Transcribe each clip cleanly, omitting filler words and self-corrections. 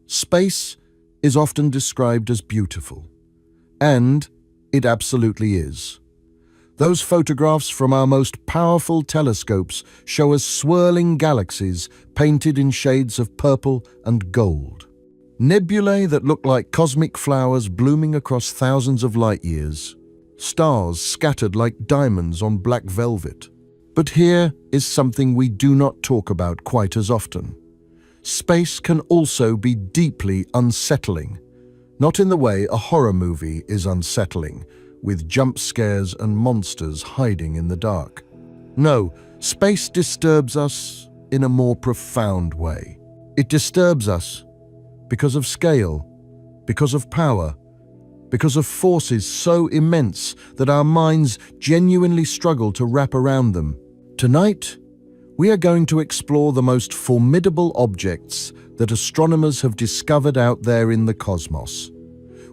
Space is often described as beautiful, and it absolutely is. Those photographs from our most powerful telescopes show us swirling galaxies painted in shades of purple and gold. Nebulae that look like cosmic flowers blooming across thousands of light years. Stars scattered like diamonds on black velvet. But here is something we do not talk about quite as often. Space can also be deeply unsettling. Not in the way a horror movie is unsettling, with jump scares and monsters hiding in the dark. No, space disturbs us in a more profound way. It disturbs us because of scale, because of power, because of forces so immense that our minds genuinely struggle to wrap around them. Tonight, we are going to explore the most formidable objects that astronomers have discovered out there in the cosmos.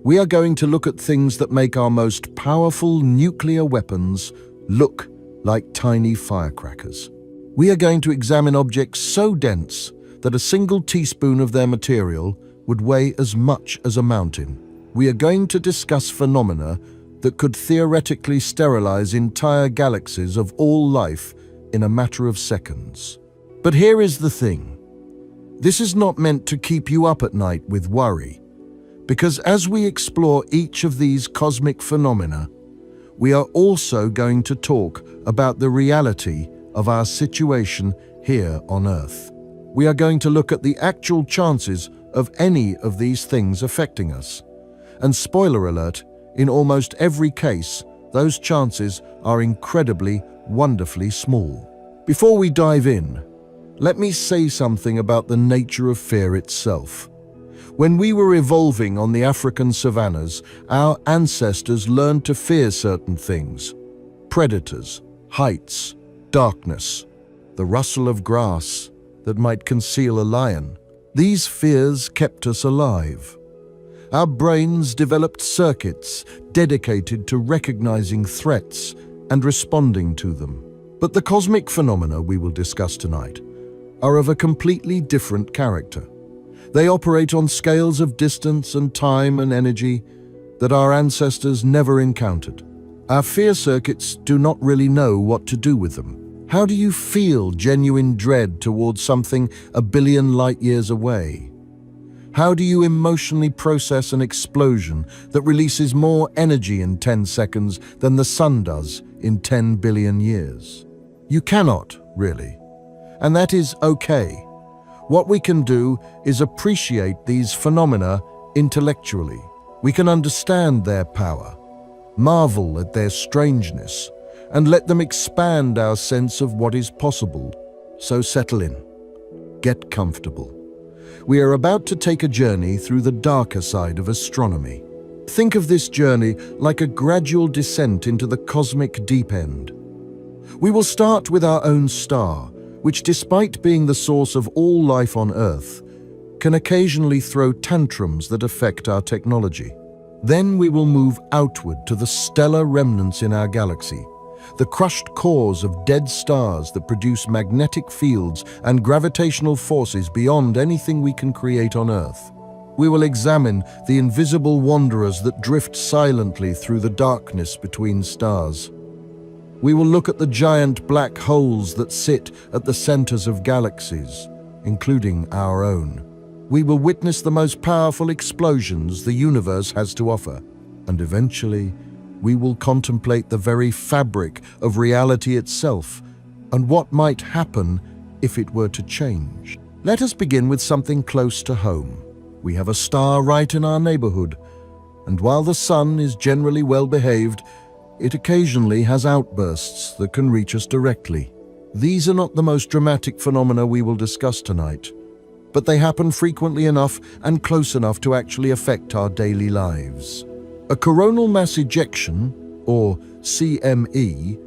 We are going to look at things that make our most powerful nuclear weapons look like tiny firecrackers. We are going to examine objects so dense that a single teaspoon of their material would weigh as much as a mountain. We are going to discuss phenomena that could theoretically sterilize entire galaxies of all life in a matter of seconds. But here is the thing. This is not meant to keep you up at night with worry. Because as we explore each of these cosmic phenomena, we are also going to talk about the reality of our situation here on Earth. We are going to look at the actual chances of any of these things affecting us. And spoiler alert, in almost every case, those chances are incredibly, wonderfully small. Before we dive in, let me say something about the nature of fear itself. When we were evolving on the African savannas, our ancestors learned to fear certain things. Predators, heights, darkness, the rustle of grass that might conceal a lion. These fears kept us alive. Our brains developed circuits dedicated to recognizing threats and responding to them. But the cosmic phenomena we will discuss tonight are of a completely different character. They operate on scales of distance and time and energy that our ancestors never encountered. Our fear circuits do not really know what to do with them. How do you feel genuine dread towards something a billion light years away? How do you emotionally process an explosion that releases more energy in 10 seconds than the sun does in 10 billion years? You cannot, really. And that is okay. What we can do is appreciate these phenomena intellectually. We can understand their power, marvel at their strangeness, and let them expand our sense of what is possible. So settle in. Get comfortable. We are about to take a journey through the darker side of astronomy. Think of this journey like a gradual descent into the cosmic deep end. We will start with our own star, which, despite being the source of all life on Earth, can occasionally throw tantrums that affect our technology. Then we will move outward to the stellar remnants in our galaxy, the crushed cores of dead stars that produce magnetic fields and gravitational forces beyond anything we can create on Earth. We will examine the invisible wanderers that drift silently through the darkness between stars. We will look at the giant black holes that sit at the centers of galaxies, including our own. We will witness the most powerful explosions the universe has to offer, and eventually, we will contemplate the very fabric of reality itself and what might happen if it were to change. Let us begin with something close to home. We have a star right in our neighborhood, and while the sun is generally well behaved, it occasionally has outbursts that can reach us directly. These are not the most dramatic phenomena we will discuss tonight, but they happen frequently enough and close enough to actually affect our daily lives. A coronal mass ejection, or CME,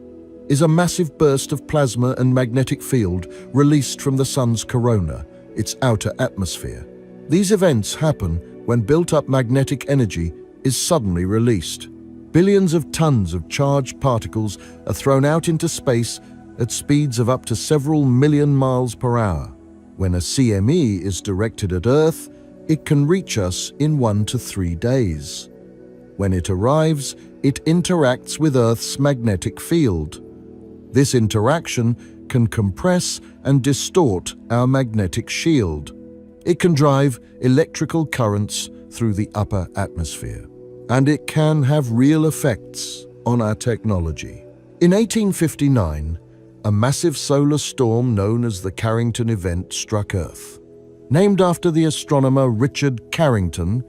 is a massive burst of plasma and magnetic field released from the sun's corona, its outer atmosphere. These events happen when built-up magnetic energy is suddenly released. Billions of tons of charged particles are thrown out into space at speeds of up to several million miles per hour. When a CME is directed at Earth, it can reach us in 1 to 3 days. When it arrives, it interacts with Earth's magnetic field. This interaction can compress and distort our magnetic shield. It can drive electrical currents through the upper atmosphere, and it can have real effects on our technology. In 1859, a massive solar storm known as the Carrington event struck Earth. Named after the astronomer Richard Carrington,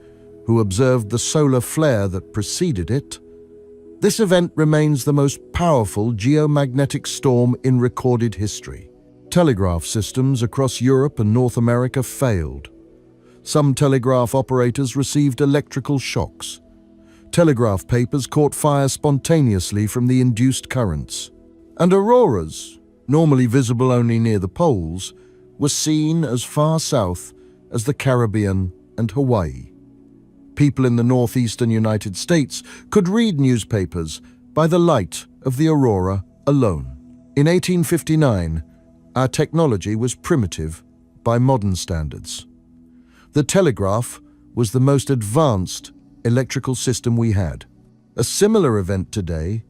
who observed the solar flare that preceded it, this event remains the most powerful geomagnetic storm in recorded history. Telegraph systems across Europe and North America failed. Some telegraph operators received electrical shocks. Telegraph papers caught fire spontaneously from the induced currents. And auroras, normally visible only near the poles, were seen as far south as the Caribbean and Hawaii. People in the northeastern United States could read newspapers by the light of the aurora alone. In 1859, our technology was primitive by modern standards. The telegraph was the most advanced electrical system we had. A similar event today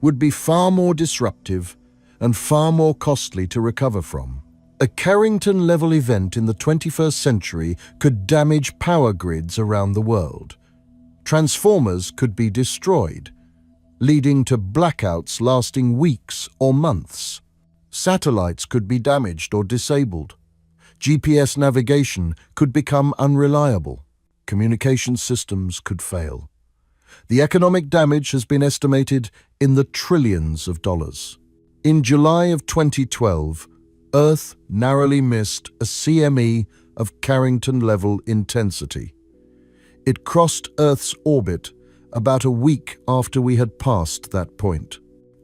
would be far more disruptive and far more costly to recover from. A Carrington-level event in the 21st century could damage power grids around the world. Transformers could be destroyed, leading to blackouts lasting weeks or months. Satellites could be damaged or disabled. GPS navigation could become unreliable. Communication systems could fail. The economic damage has been estimated in the trillions of dollars. In July of 2012, Earth narrowly missed a CME of Carrington-level intensity. It crossed Earth's orbit about a week after we had passed that point.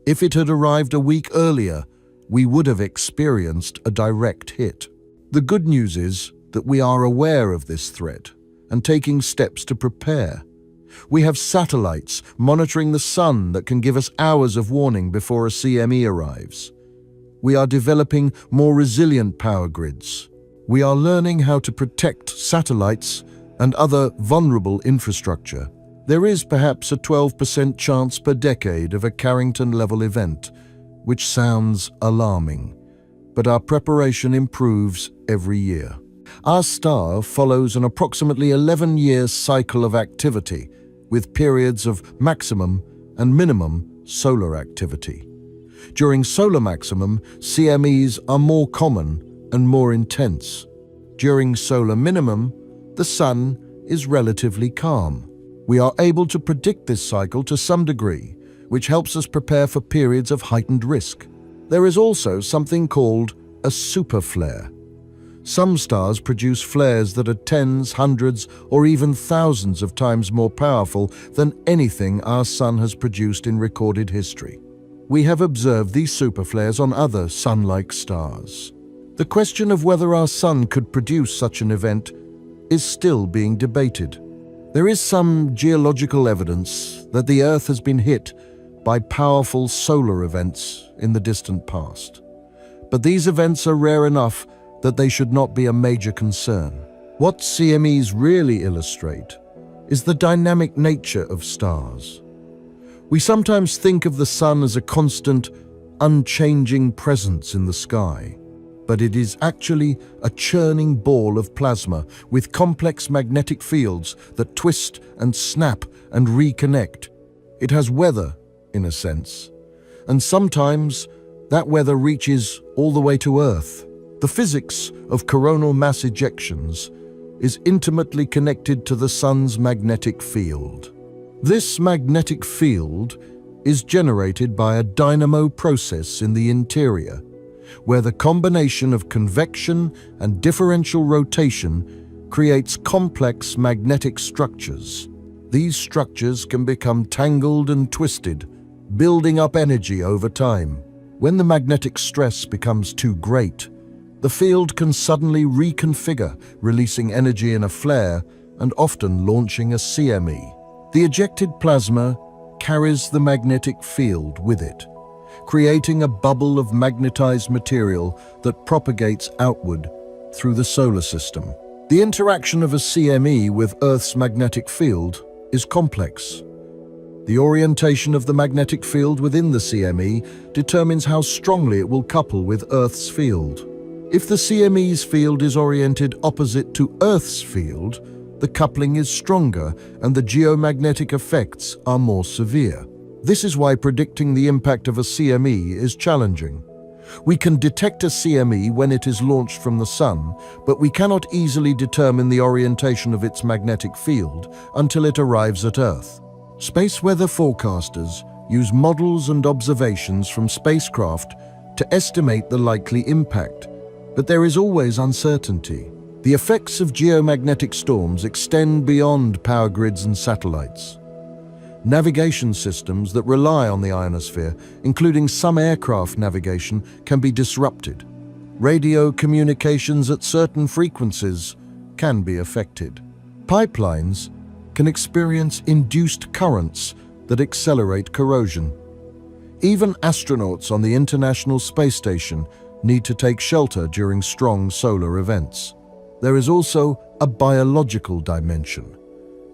If it had arrived a week earlier, we would have experienced a direct hit. The good news is that we are aware of this threat and taking steps to prepare. We have satellites monitoring the sun that can give us hours of warning before a CME arrives. We are developing more resilient power grids. We are learning how to protect satellites and other vulnerable infrastructure. There is perhaps a 12% chance per decade of a Carrington-level event, which sounds alarming, but our preparation improves every year. Our star follows an approximately 11-year cycle of activity, with periods of maximum and minimum solar activity. During solar maximum, CMEs are more common and more intense. During solar minimum, the sun is relatively calm. We are able to predict this cycle to some degree, which helps us prepare for periods of heightened risk. There is also something called a superflare. Some stars produce flares that are tens, hundreds, or even thousands of times more powerful than anything our sun has produced in recorded history. We have observed these superflares on other sun-like stars. The question of whether our sun could produce such an event is still being debated. There is some geological evidence that the Earth has been hit by powerful solar events in the distant past. But these events are rare enough that they should not be a major concern. What CMEs really illustrate is the dynamic nature of stars. We sometimes think of the sun as a constant, unchanging presence in the sky, but it is actually a churning ball of plasma with complex magnetic fields that twist and snap and reconnect. It has weather, in a sense, and sometimes that weather reaches all the way to Earth. The physics of coronal mass ejections is intimately connected to the sun's magnetic field. This magnetic field is generated by a dynamo process in the interior, where the combination of convection and differential rotation creates complex magnetic structures. These structures can become tangled and twisted, building up energy over time. When the magnetic stress becomes too great, the field can suddenly reconfigure, releasing energy in a flare and often launching a CME. The ejected plasma carries the magnetic field with it, creating a bubble of magnetized material that propagates outward through the solar system. The interaction of a CME with Earth's magnetic field is complex. The orientation of the magnetic field within the CME determines how strongly it will couple with Earth's field. If the CME's field is oriented opposite to Earth's field, the coupling is stronger and the geomagnetic effects are more severe. This is why predicting the impact of a CME is challenging. We can detect a CME when it is launched from the Sun, but we cannot easily determine the orientation of its magnetic field until it arrives at Earth. Space weather forecasters use models and observations from spacecraft to estimate the likely impact, but there is always uncertainty. The effects of geomagnetic storms extend beyond power grids and satellites. Navigation systems that rely on the ionosphere, including some aircraft navigation, can be disrupted. Radio communications at certain frequencies can be affected. Pipelines can experience induced currents that accelerate corrosion. Even astronauts on the International Space Station need to take shelter during strong solar events. There is also a biological dimension.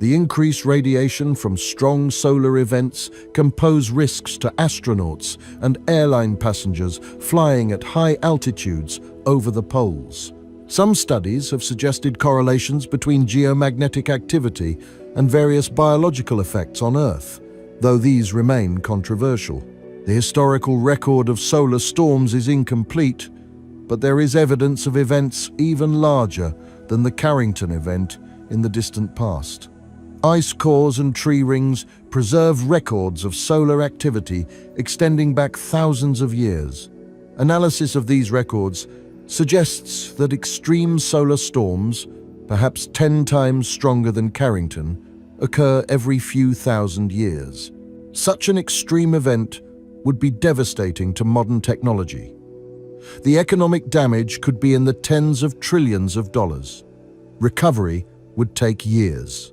The increased radiation from strong solar events can pose risks to astronauts and airline passengers flying at high altitudes over the poles. Some studies have suggested correlations between geomagnetic activity and various biological effects on Earth, though these remain controversial. The historical record of solar storms is incomplete, but there is evidence of events even larger than the Carrington event in the distant past. Ice cores and tree rings preserve records of solar activity extending back thousands of years. Analysis of these records suggests that extreme solar storms, perhaps 10 times stronger than Carrington, occur every few thousand years. Such an extreme event would be devastating to modern technology. The economic damage could be in the tens of trillions of dollars. Recovery would take years.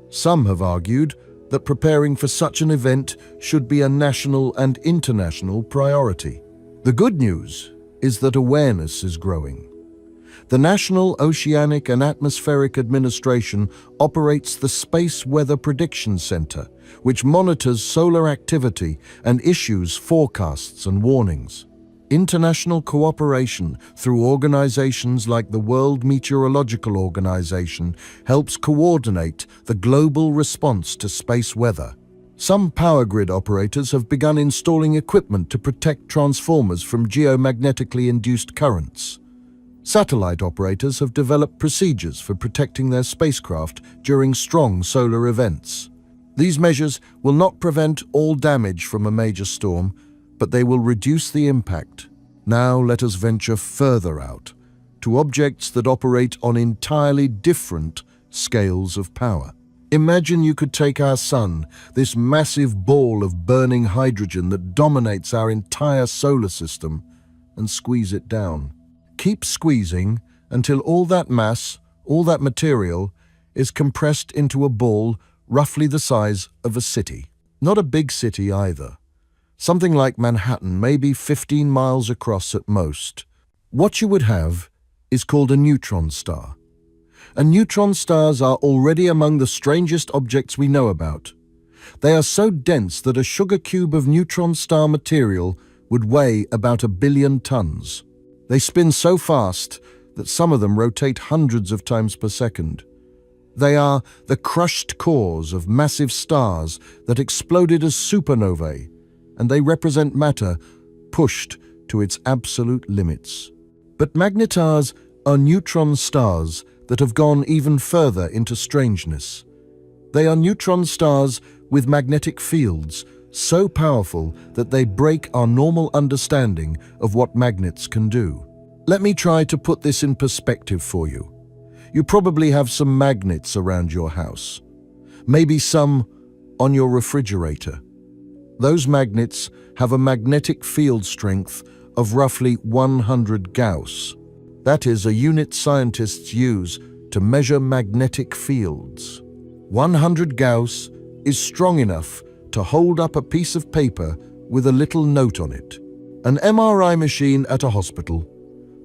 Some have argued that preparing for such an event should be a national and international priority. The good news is that awareness is growing. The National Oceanic and Atmospheric Administration operates the Space Weather Prediction Center, which monitors solar activity and issues forecasts and warnings. International cooperation through organizations like the World Meteorological Organization helps coordinate the global response to space weather. Some power grid operators have begun installing equipment to protect transformers from geomagnetically induced currents. Satellite operators have developed procedures for protecting their spacecraft during strong solar events. These measures will not prevent all damage from a major storm, but they will reduce the impact. Now let us venture further out, to objects that operate on entirely different scales of power. Imagine you could take our Sun, this massive ball of burning hydrogen that dominates our entire solar system, and squeeze it down. Keep squeezing until all that mass, all that material, is compressed into a ball roughly the size of a city. Not a big city either. Something like Manhattan, maybe 15 miles across at most. What you would have is called a neutron star. And neutron stars are already among the strangest objects we know about. They are so dense that a sugar cube of neutron star material would weigh about 1 billion tons. They spin so fast that some of them rotate hundreds of times per second. They are the crushed cores of massive stars that exploded as supernovae, and they represent matter pushed to its absolute limits. But magnetars are neutron stars that have gone even further into strangeness. They are neutron stars with magnetic fields so powerful that they break our normal understanding of what magnets can do. Let me try to put this in perspective for you. You probably have some magnets around your house, maybe some on your refrigerator. Those magnets have a magnetic field strength of roughly 100 Gauss. That is a unit scientists use to measure magnetic fields. 100 Gauss is strong enough to hold up a piece of paper with a little note on it. An MRI machine at a hospital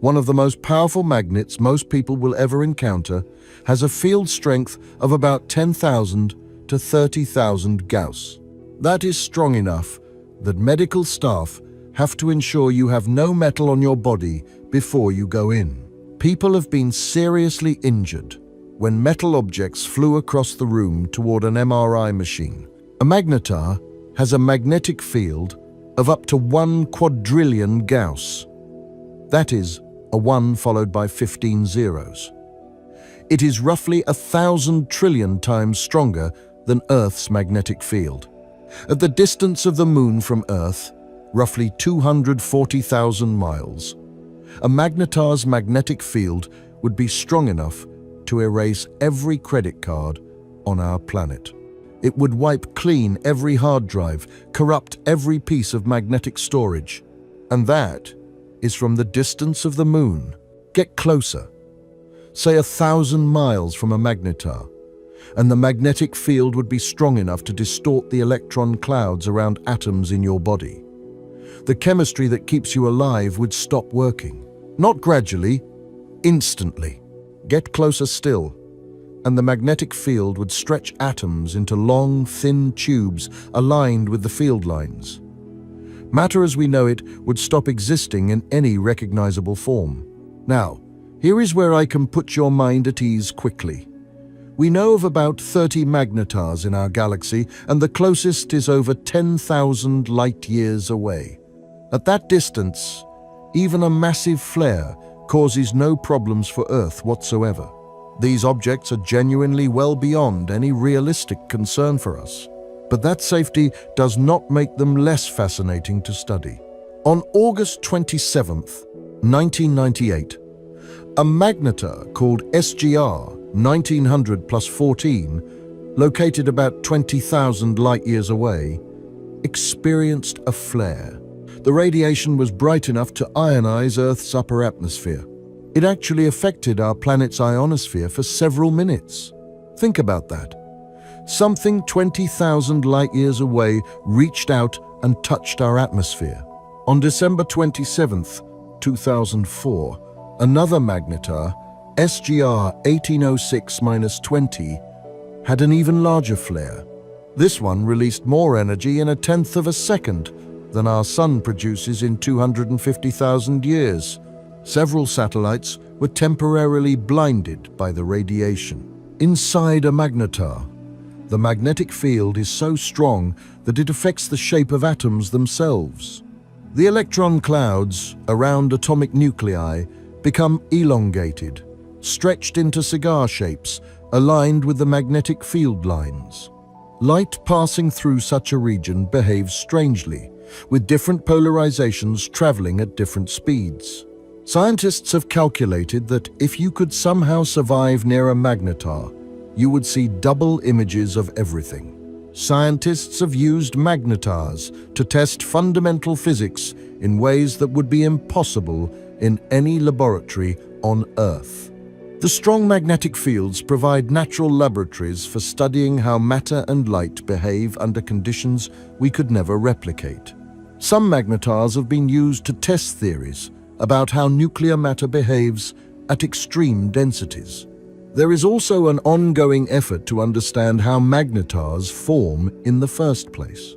one of the most powerful magnets most people will ever encounter, has a field strength of about 10,000 to 30,000 Gauss. That is strong enough that medical staff have to ensure you have no metal on your body before you go in. People have been seriously injured when metal objects flew across the room toward an MRI machine. A magnetar has a magnetic field of up to 1 quadrillion Gauss. That is a 1 followed by 15 zeros. It is roughly 1,000 trillion times stronger than Earth's magnetic field. At the distance of the Moon from Earth, roughly 240,000 miles, a magnetar's magnetic field would be strong enough to erase every credit card on our planet. It would wipe clean every hard drive, corrupt every piece of magnetic storage. And that is from the distance of the Moon. Get closer, say 1,000 miles from a magnetar, and the magnetic field would be strong enough to distort the electron clouds around atoms in your body. The chemistry that keeps you alive would stop working. Not gradually, instantly. Get closer still, and the magnetic field would stretch atoms into long, thin tubes aligned with the field lines. Matter as we know it would stop existing in any recognizable form. Now, here is where I can put your mind at ease quickly. We know of about 30 magnetars in our galaxy, and the closest is over 10,000 light-years away. At that distance, even a massive flare causes no problems for Earth whatsoever. These objects are genuinely well beyond any realistic concern for us. But that safety does not make them less fascinating to study. On August 27th, 1998, a magnetar called SGR 1900 plus 14, located about 20,000 light-years away, experienced a flare. The radiation was bright enough to ionize Earth's upper atmosphere. It actually affected our planet's ionosphere for several minutes. Think about that. Something 20,000 light-years away reached out and touched our atmosphere. On December 27th, 2004, another magnetar, SGR 1806-20, had an even larger flare. This one released more energy in 1/10 of a second than our Sun produces in 250,000 years. Several satellites were temporarily blinded by the radiation. Inside a magnetar, the magnetic field is so strong that it affects the shape of atoms themselves. The electron clouds around atomic nuclei become elongated, stretched into cigar shapes, aligned with the magnetic field lines. Light passing through such a region behaves strangely, with different polarizations traveling at different speeds. Scientists have calculated that if you could somehow survive near a magnetar, you would see double images of everything. Scientists have used magnetars to test fundamental physics in ways that would be impossible in any laboratory on Earth. The strong magnetic fields provide natural laboratories for studying how matter and light behave under conditions we could never replicate. Some magnetars have been used to test theories about how nuclear matter behaves at extreme densities. There is also an ongoing effort to understand how magnetars form in the first place.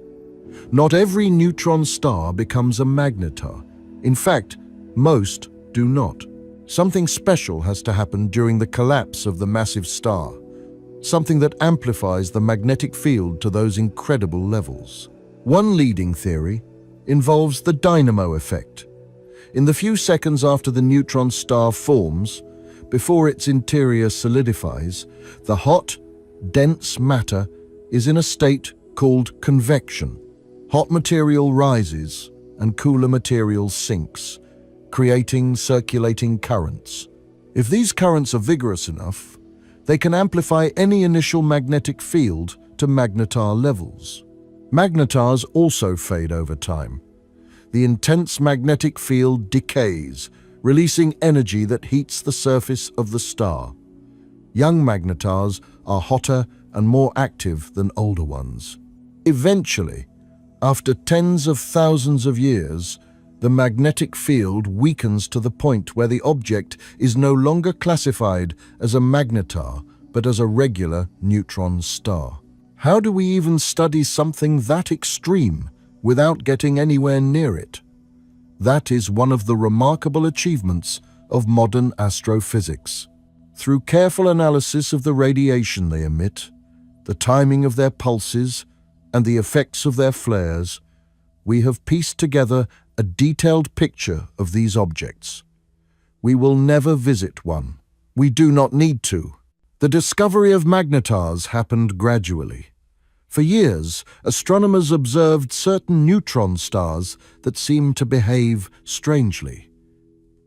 Not every neutron star becomes a magnetar. In fact, most do not. Something special has to happen during the collapse of the massive star, something that amplifies the magnetic field to those incredible levels. One leading theory involves the dynamo effect. In the few seconds after the neutron star forms, before its interior solidifies, the hot, dense matter is in a state called convection. Hot material rises and cooler material sinks, creating circulating currents. If these currents are vigorous enough, they can amplify any initial magnetic field to magnetar levels. Magnetars also fade over time. The intense magnetic field decays, releasing energy that heats the surface of the star. Young magnetars are hotter and more active than older ones. Eventually, after tens of thousands of years, The magnetic field weakens to the point where the object is no longer classified as a magnetar, but as a regular neutron star. How do we even study something that extreme without getting anywhere near it? That is one of the remarkable achievements of modern astrophysics. Through careful analysis of the radiation they emit, the timing of their pulses, and the effects of their flares, we have pieced together a detailed picture of these objects. We will never visit one. We do not need to. The discovery of magnetars happened gradually. For years, astronomers observed certain neutron stars that seemed to behave strangely.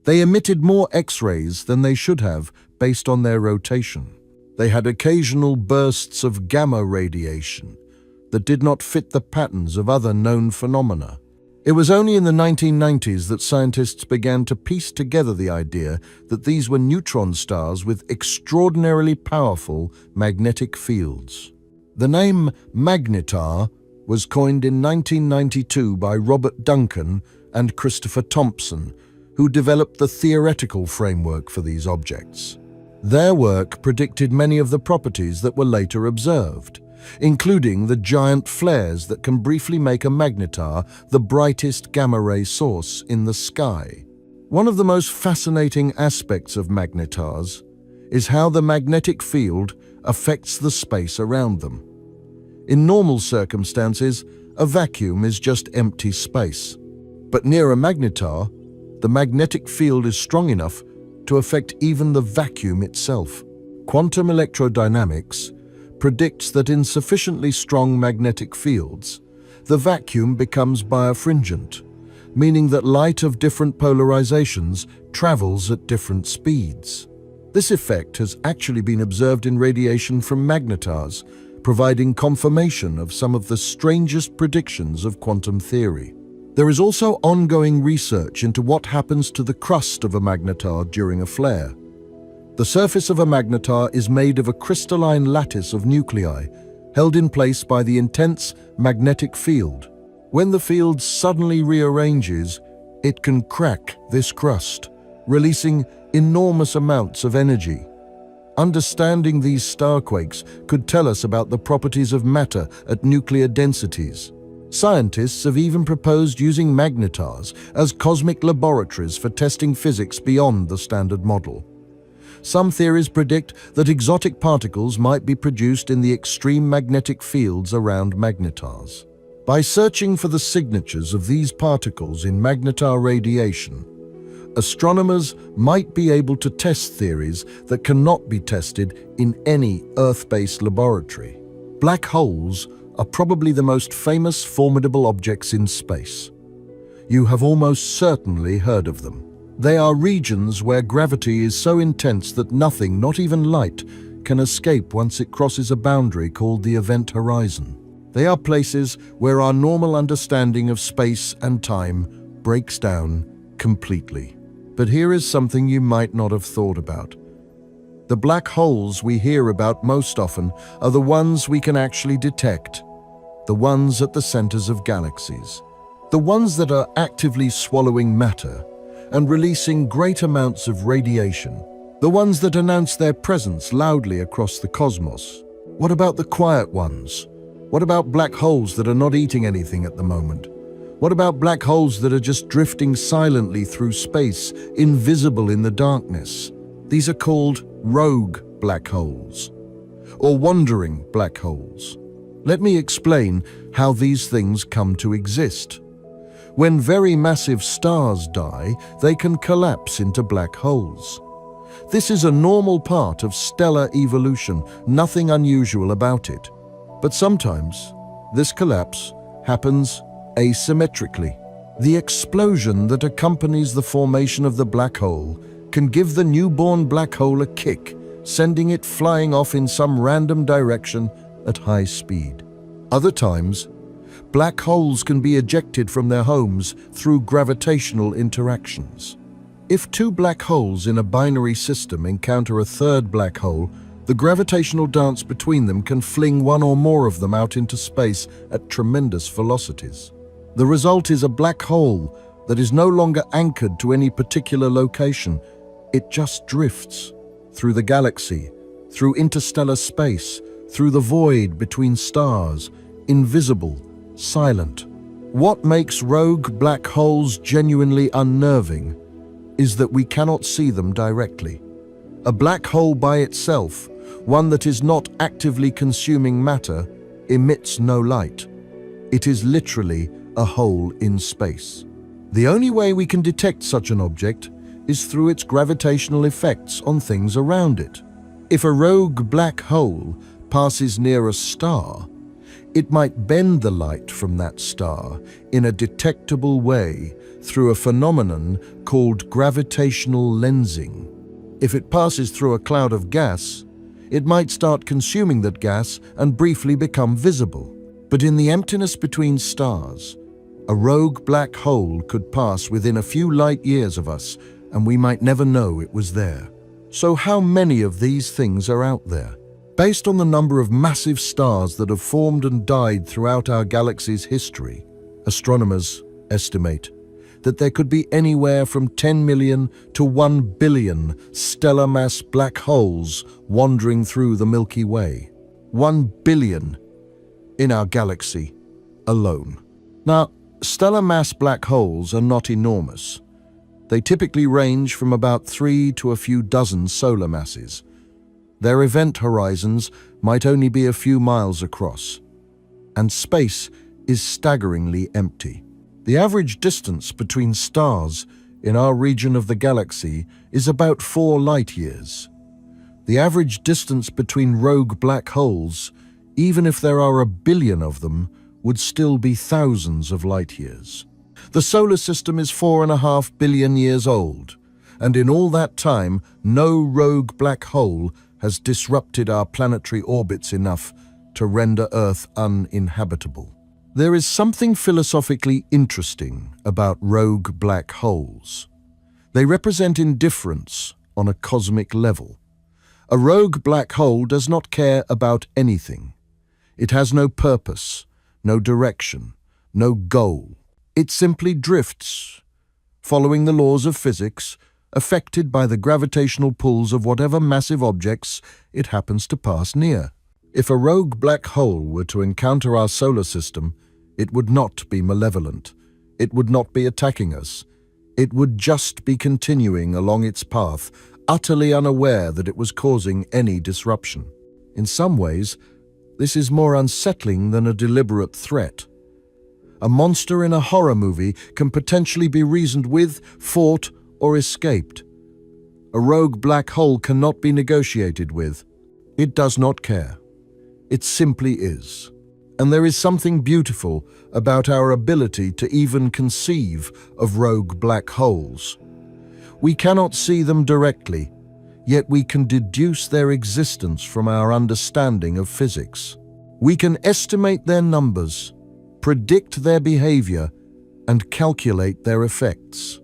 They emitted more X-rays than they should have based on their rotation. They had occasional bursts of gamma radiation that did not fit the patterns of other known phenomena. It was only in the 1990s that scientists began to piece together the idea that these were neutron stars with extraordinarily powerful magnetic fields. The name magnetar was coined in 1992 by Robert Duncan and Christopher Thompson, who developed the theoretical framework for these objects. Their work predicted many of the properties that were later observed, including the giant flares that can briefly make a magnetar the brightest gamma-ray source in the sky. One of the most fascinating aspects of magnetars is how the magnetic field affects the space around them. In normal circumstances, a vacuum is just empty space. But near a magnetar, the magnetic field is strong enough to affect even the vacuum itself. Quantum electrodynamics predicts that in sufficiently strong magnetic fields, the vacuum becomes birefringent, meaning that light of different polarizations travels at different speeds. This effect has actually been observed in radiation from magnetars, providing confirmation of some of the strangest predictions of quantum theory. There is also ongoing research into what happens to the crust of a magnetar during a flare. The surface of a magnetar is made of a crystalline lattice of nuclei, held in place by the intense magnetic field. When the field suddenly rearranges, it can crack this crust, releasing enormous amounts of energy. Understanding these starquakes could tell us about the properties of matter at nuclear densities. Scientists have even proposed using magnetars as cosmic laboratories for testing physics beyond the standard model. Some theories predict that exotic particles might be produced in the extreme magnetic fields around magnetars. By searching for the signatures of these particles in magnetar radiation, astronomers might be able to test theories that cannot be tested in any Earth-based laboratory. Black holes are probably the most famous formidable objects in space. You have almost certainly heard of them. They are regions where gravity is so intense that nothing, not even light, can escape once it crosses a boundary called the event horizon. They are places where our normal understanding of space and time breaks down completely. But here is something you might not have thought about. The black holes we hear about most often are the ones we can actually detect, the ones at the centers of galaxies, the ones that are actively swallowing matter and releasing great amounts of radiation, the ones that announce their presence loudly across the cosmos. What about the quiet ones? What about black holes that are not eating anything at the moment? What about black holes that are just drifting silently through space, invisible in the darkness? These are called rogue black holes, or wandering black holes. Let me explain how these things come to exist. When very massive stars die, they can collapse into black holes. This is a normal part of stellar evolution, nothing unusual about it. But sometimes, this collapse happens asymmetrically. The explosion that accompanies the formation of the black hole can give the newborn black hole a kick, sending it flying off in some random direction at high speed. Other times, black holes can be ejected from their homes through gravitational interactions. If two black holes in a binary system encounter a third black hole, the gravitational dance between them can fling one or more of them out into space at tremendous velocities. The result is a black hole that is no longer anchored to any particular location. It just drifts through the galaxy, through interstellar space, through the void between stars, invisible, silent. What makes rogue black holes genuinely unnerving is that we cannot see them directly. A black hole by itself, one that is not actively consuming matter, emits no light. It is literally a hole in space. The only way we can detect such an object is through its gravitational effects on things around it. If a rogue black hole passes near a star, it might bend the light from that star in a detectable way through a phenomenon called gravitational lensing. If it passes through a cloud of gas, it might start consuming that gas and briefly become visible. But in the emptiness between stars, a rogue black hole could pass within a few light years of us, and we might never know it was there. So how many of these things are out there? Based on the number of massive stars that have formed and died throughout our galaxy's history, astronomers estimate that there could be anywhere from 10 million to 1 billion stellar mass black holes wandering through the Milky Way. 1 billion in our galaxy alone. Now, stellar mass black holes are not enormous. They typically range from about 3 to a few dozen solar masses. Their event horizons might only be a few miles across, and space is staggeringly empty. The average distance between stars in our region of the galaxy is about 4 light years. The average distance between rogue black holes, even if there are a billion of them, would still be thousands of light years. The solar system is 4.5 billion years old, and in all that time, no rogue black hole has disrupted our planetary orbits enough to render Earth uninhabitable. There is something philosophically interesting about rogue black holes. They represent indifference on a cosmic level. A rogue black hole does not care about anything. It has no purpose, no direction, no goal. It simply drifts, following the laws of physics, affected by the gravitational pulls of whatever massive objects it happens to pass near. If a rogue black hole were to encounter our solar system, it would not be malevolent. It would not be attacking us. It would just be continuing along its path, utterly unaware that it was causing any disruption. In some ways, this is more unsettling than a deliberate threat. A monster in a horror movie can potentially be reasoned with, fought, or escaped. A rogue black hole cannot be negotiated with. It does not care. It simply is. And there is something beautiful about our ability to even conceive of rogue black holes. We cannot see them directly, yet we can deduce their existence from our understanding of physics. We can estimate their numbers, predict their behavior, and calculate their effects.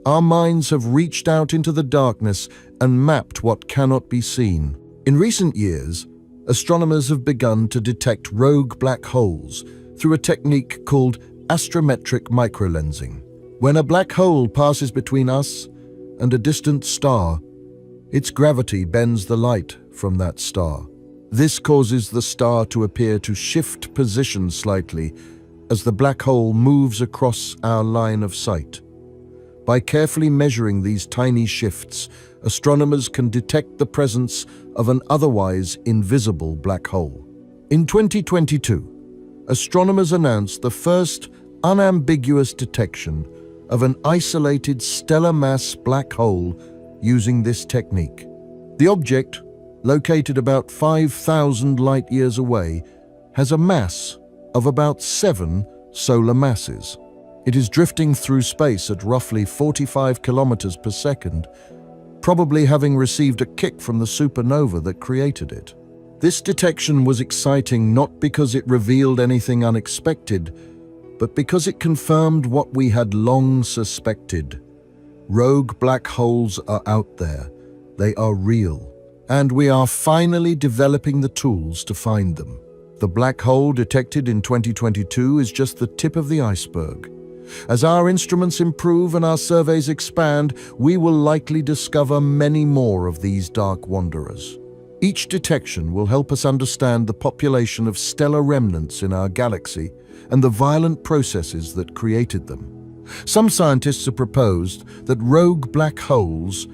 Our minds have reached out into the darkness and mapped what cannot be seen. In recent years, astronomers have begun to detect rogue black holes through a technique called astrometric microlensing. When a black hole passes between us and a distant star, its gravity bends the light from that star. This causes the star to appear to shift position slightly as the black hole moves across our line of sight. By carefully measuring these tiny shifts, astronomers can detect the presence of an otherwise invisible black hole. In 2022, astronomers announced the first unambiguous detection of an isolated stellar mass black hole using this technique. The object, located about 5,000 light-years away, has a mass of about 7 solar masses. It is drifting through space at roughly 45 kilometers per second, probably having received a kick from the supernova that created it. This detection was exciting not because it revealed anything unexpected, but because it confirmed what we had long suspected. Rogue black holes are out there. They are real. And we are finally developing the tools to find them. The black hole detected in 2022 is just the tip of the iceberg. As our instruments improve and our surveys expand, we will likely discover many more of these dark wanderers. Each detection will help us understand the population of stellar remnants in our galaxy and the violent processes that created them. Some scientists have proposed that rogue black holes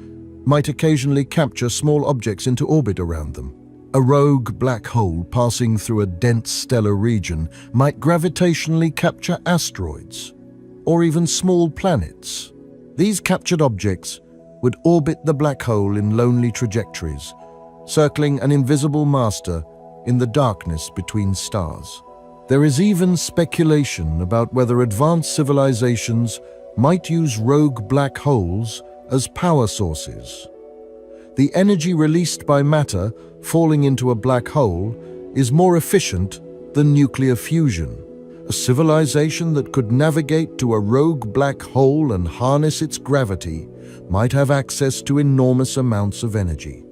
might occasionally capture small objects into orbit around them. A rogue black hole passing through a dense stellar region might gravitationally capture asteroids, or even small planets. These captured objects would orbit the black hole in lonely trajectories, circling an invisible master in the darkness between stars. There is even speculation about whether advanced civilizations might use rogue black holes as power sources. The energy released by matter falling into a black hole is more efficient than nuclear fusion. A civilization that could navigate to a rogue black hole and harness its gravity might have access to enormous amounts of energy.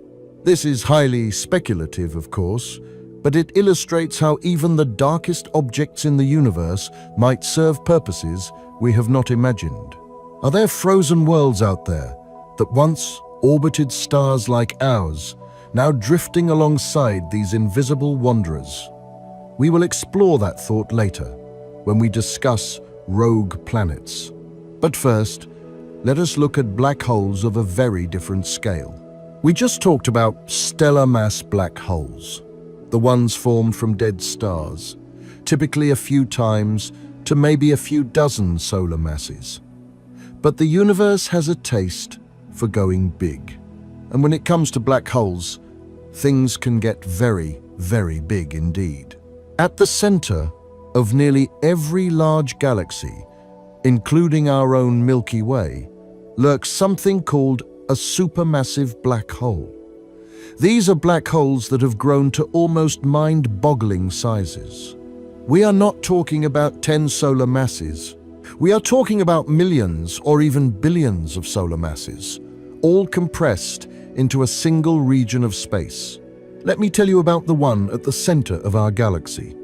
This is highly speculative, of course, but it illustrates how even the darkest objects in the universe might serve purposes we have not imagined. Are there frozen worlds out there that once orbited stars like ours, now drifting alongside these invisible wanderers? We will explore that thought later, when we discuss rogue planets. But first, let us look at black holes of a very different scale. We just talked about stellar mass black holes, the ones formed from dead stars, typically a few times to maybe a few dozen solar masses. But the universe has a taste for going big. And when it comes to black holes, things can get very, very big indeed. At the center of nearly every large galaxy, including our own Milky Way, lurks something called a supermassive black hole. These are black holes that have grown to almost mind-boggling sizes. We are not talking about 10 solar masses. We are talking about millions or even billions of solar masses, all compressed into a single region of space. Let me tell you about the one at the center of our galaxy.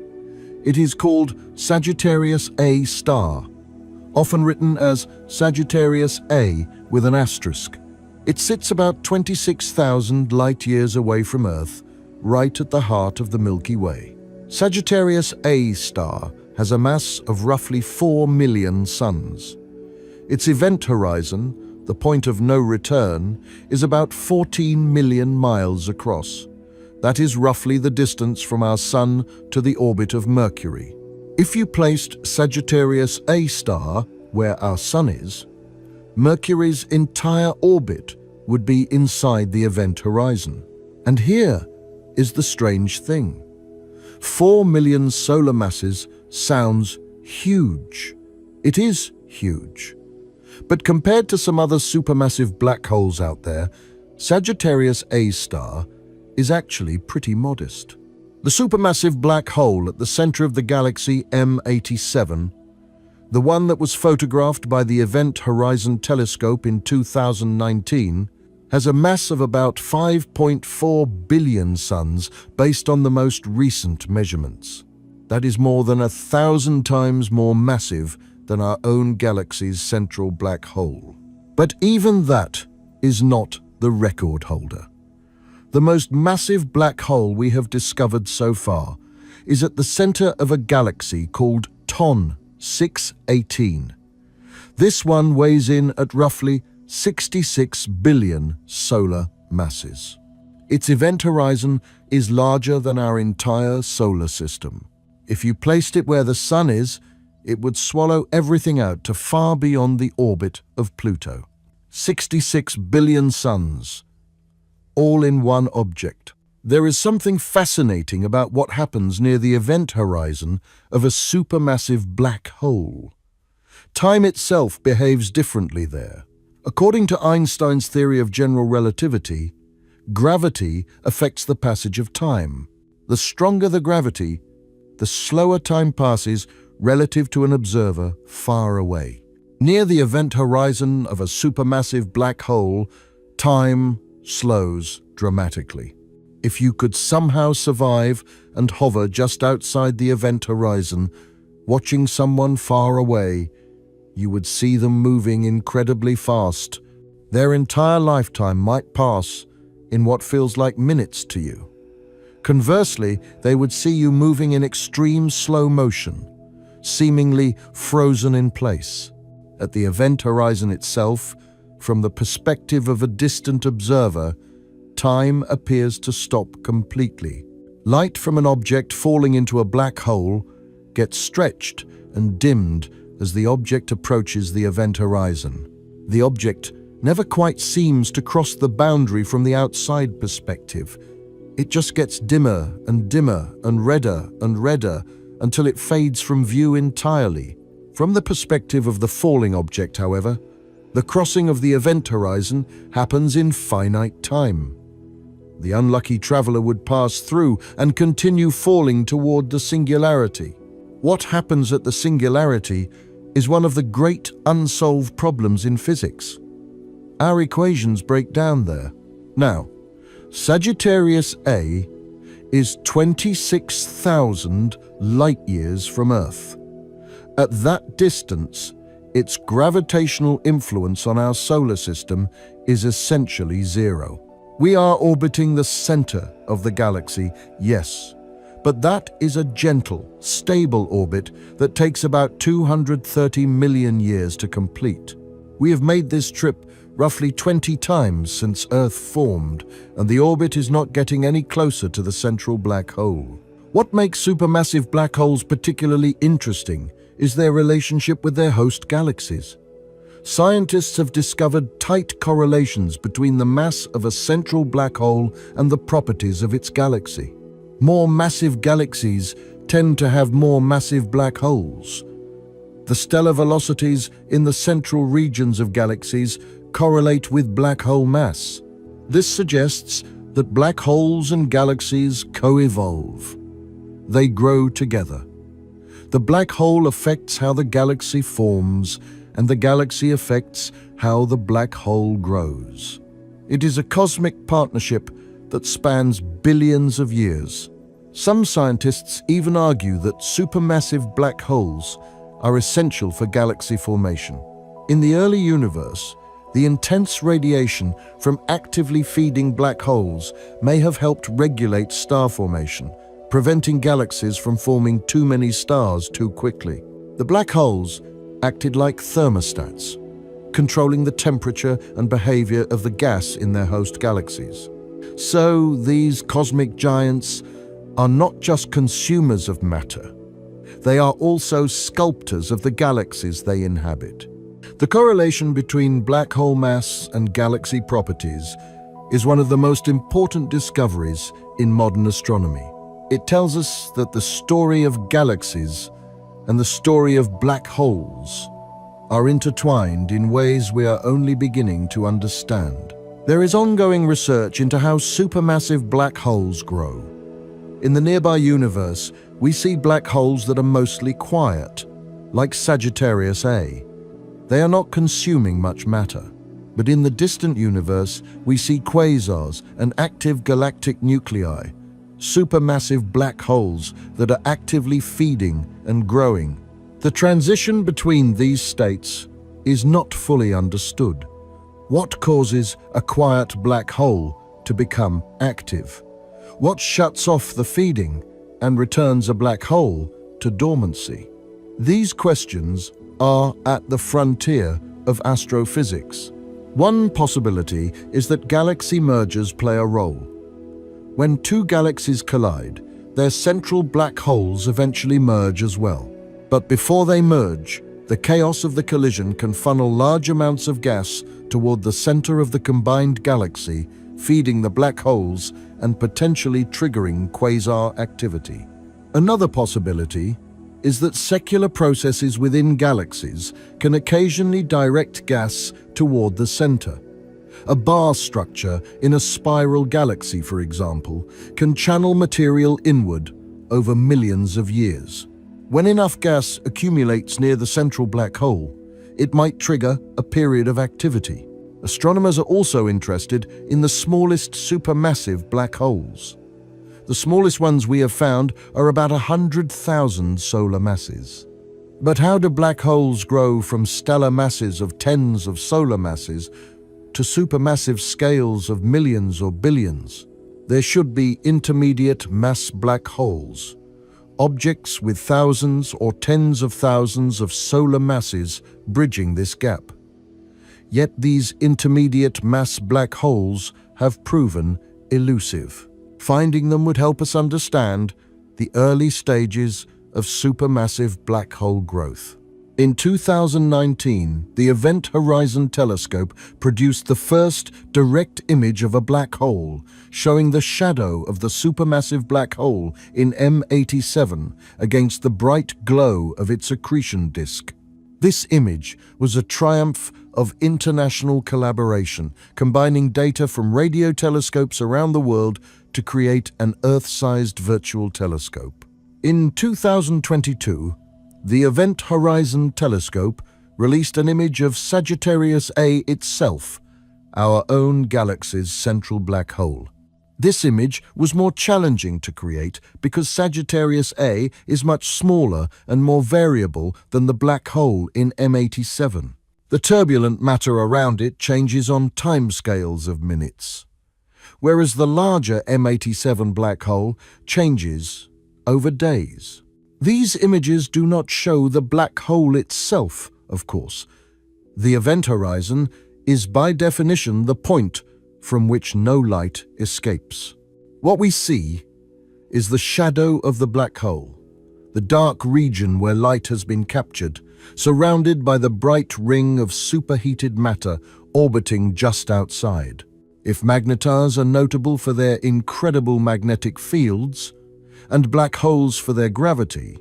It is called Sagittarius A star, often written as Sagittarius A with an asterisk. It sits about 26,000 light-years away from Earth, right at the heart of the Milky Way. Sagittarius A star has a mass of roughly 4 million suns. Its event horizon, the point of no return, is about 14 million miles across. That is roughly the distance from our Sun to the orbit of Mercury. If you placed Sagittarius A star where our Sun is, Mercury's entire orbit would be inside the event horizon. And here is the strange thing. 4 million solar masses sounds huge. It is huge. But compared to some other supermassive black holes out there, Sagittarius A star is actually pretty modest. The supermassive black hole at the center of the galaxy M87, the one that was photographed by the Event Horizon Telescope in 2019, has a mass of about 5.4 billion suns based on the most recent measurements. That is more than 1,000 times more massive than our own galaxy's central black hole. But even that is not the record holder. The most massive black hole we have discovered so far is at the center of a galaxy called TON 618. This one weighs in at roughly 66 billion solar masses. Its event horizon is larger than our entire solar system. If you placed it where the Sun is, it would swallow everything out to far beyond the orbit of Pluto. 66 billion suns, all in one object. There is something fascinating about what happens near the event horizon of a supermassive black hole. Time itself behaves differently there. According to Einstein's theory of general relativity, gravity affects the passage of time. The stronger the gravity, the slower time passes relative to an observer far away. Near the event horizon of a supermassive black hole, time slows dramatically. If you could somehow survive and hover just outside the event horizon, watching someone far away, You would see them moving incredibly fast. Their entire lifetime might pass in what feels like minutes to you. Conversely, they would see you moving in extreme slow motion, seemingly frozen in place. At the event horizon itself, from the perspective of a distant observer, time appears to stop completely. Light from an object falling into a black hole gets stretched and dimmed as the object approaches the event horizon. The object never quite seems to cross the boundary from the outside perspective. It just gets dimmer and dimmer and redder until it fades from view entirely. From the perspective of the falling object, however, the crossing of the event horizon happens in finite time. The unlucky traveler would pass through and continue falling toward the singularity. What happens at the singularity is one of the great unsolved problems in physics. Our equations break down there. Now, Sagittarius A is 26,000 light-years from Earth. At that distance, its gravitational influence on our solar system is essentially zero. We are orbiting the center of the galaxy, yes, but that is a gentle, stable orbit that takes about 230 million years to complete. We have made this trip roughly 20 times since Earth formed, and the orbit is not getting any closer to the central black hole. What makes supermassive black holes particularly interesting is their relationship with their host galaxies. Scientists have discovered tight correlations between the mass of a central black hole and the properties of its galaxy. More massive galaxies tend to have more massive black holes. The stellar velocities in the central regions of galaxies correlate with black hole mass. This suggests that black holes and galaxies co-evolve. They grow together. The black hole affects how the galaxy forms, and the galaxy affects how the black hole grows. It is a cosmic partnership that spans billions of years. Some scientists even argue that supermassive black holes are essential for galaxy formation. In the early universe, the intense radiation from actively feeding black holes may have helped regulate star formation, preventing galaxies from forming too many stars too quickly. The black holes acted like thermostats, controlling the temperature and behavior of the gas in their host galaxies. So these cosmic giants are not just consumers of matter, they are also sculptors of the galaxies they inhabit. The correlation between black hole mass and galaxy properties is one of the most important discoveries in modern astronomy. It tells us that the story of galaxies and the story of black holes are intertwined in ways we are only beginning to understand. There is ongoing research into how supermassive black holes grow. In the nearby universe, we see black holes that are mostly quiet, like Sagittarius A. They are not consuming much matter. But in the distant universe, we see quasars and active galactic nuclei, supermassive black holes that are actively feeding and growing. The transition between these states is not fully understood. What causes a quiet black hole to become active? What shuts off the feeding and returns a black hole to dormancy? These questions are at the frontier of astrophysics. One possibility is that galaxy mergers play a role. When two galaxies collide, their central black holes eventually merge as well. But before they merge, the chaos of the collision can funnel large amounts of gas toward the center of the combined galaxy, feeding the black holes and potentially triggering quasar activity. Another possibility is that secular processes within galaxies can occasionally direct gas toward the center. A bar structure in a spiral galaxy, for example, can channel material inward over millions of years. When enough gas accumulates near the central black hole, it might trigger a period of activity. Astronomers are also interested in the smallest supermassive black holes. The smallest ones we have found are about 100,000 solar masses. But how do black holes grow from stellar masses of tens of solar masses to supermassive scales of millions or billions? There should be intermediate mass black holes, objects with thousands or tens of thousands of solar masses bridging this gap. Yet these intermediate mass black holes have proven elusive. Finding them would help us understand the early stages of supermassive black hole growth. In 2019, the Event Horizon Telescope produced the first direct image of a black hole, showing the shadow of the supermassive black hole in M87 against the bright glow of its accretion disk. This image was a triumph of international collaboration, combining data from radio telescopes around the world to create an Earth-sized virtual telescope. In 2022, the Event Horizon Telescope released an image of Sagittarius A itself, our own galaxy's central black hole. This image was more challenging to create because Sagittarius A is much smaller and more variable than the black hole in M87. The turbulent matter around it changes on timescales of minutes, whereas the larger M87 black hole changes over days. These images do not show the black hole itself, of course. The event horizon is by definition the point from which no light escapes. What we see is the shadow of the black hole, the dark region where light has been captured, surrounded by the bright ring of superheated matter orbiting just outside. If magnetars are notable for their incredible magnetic fields, and black holes for their gravity,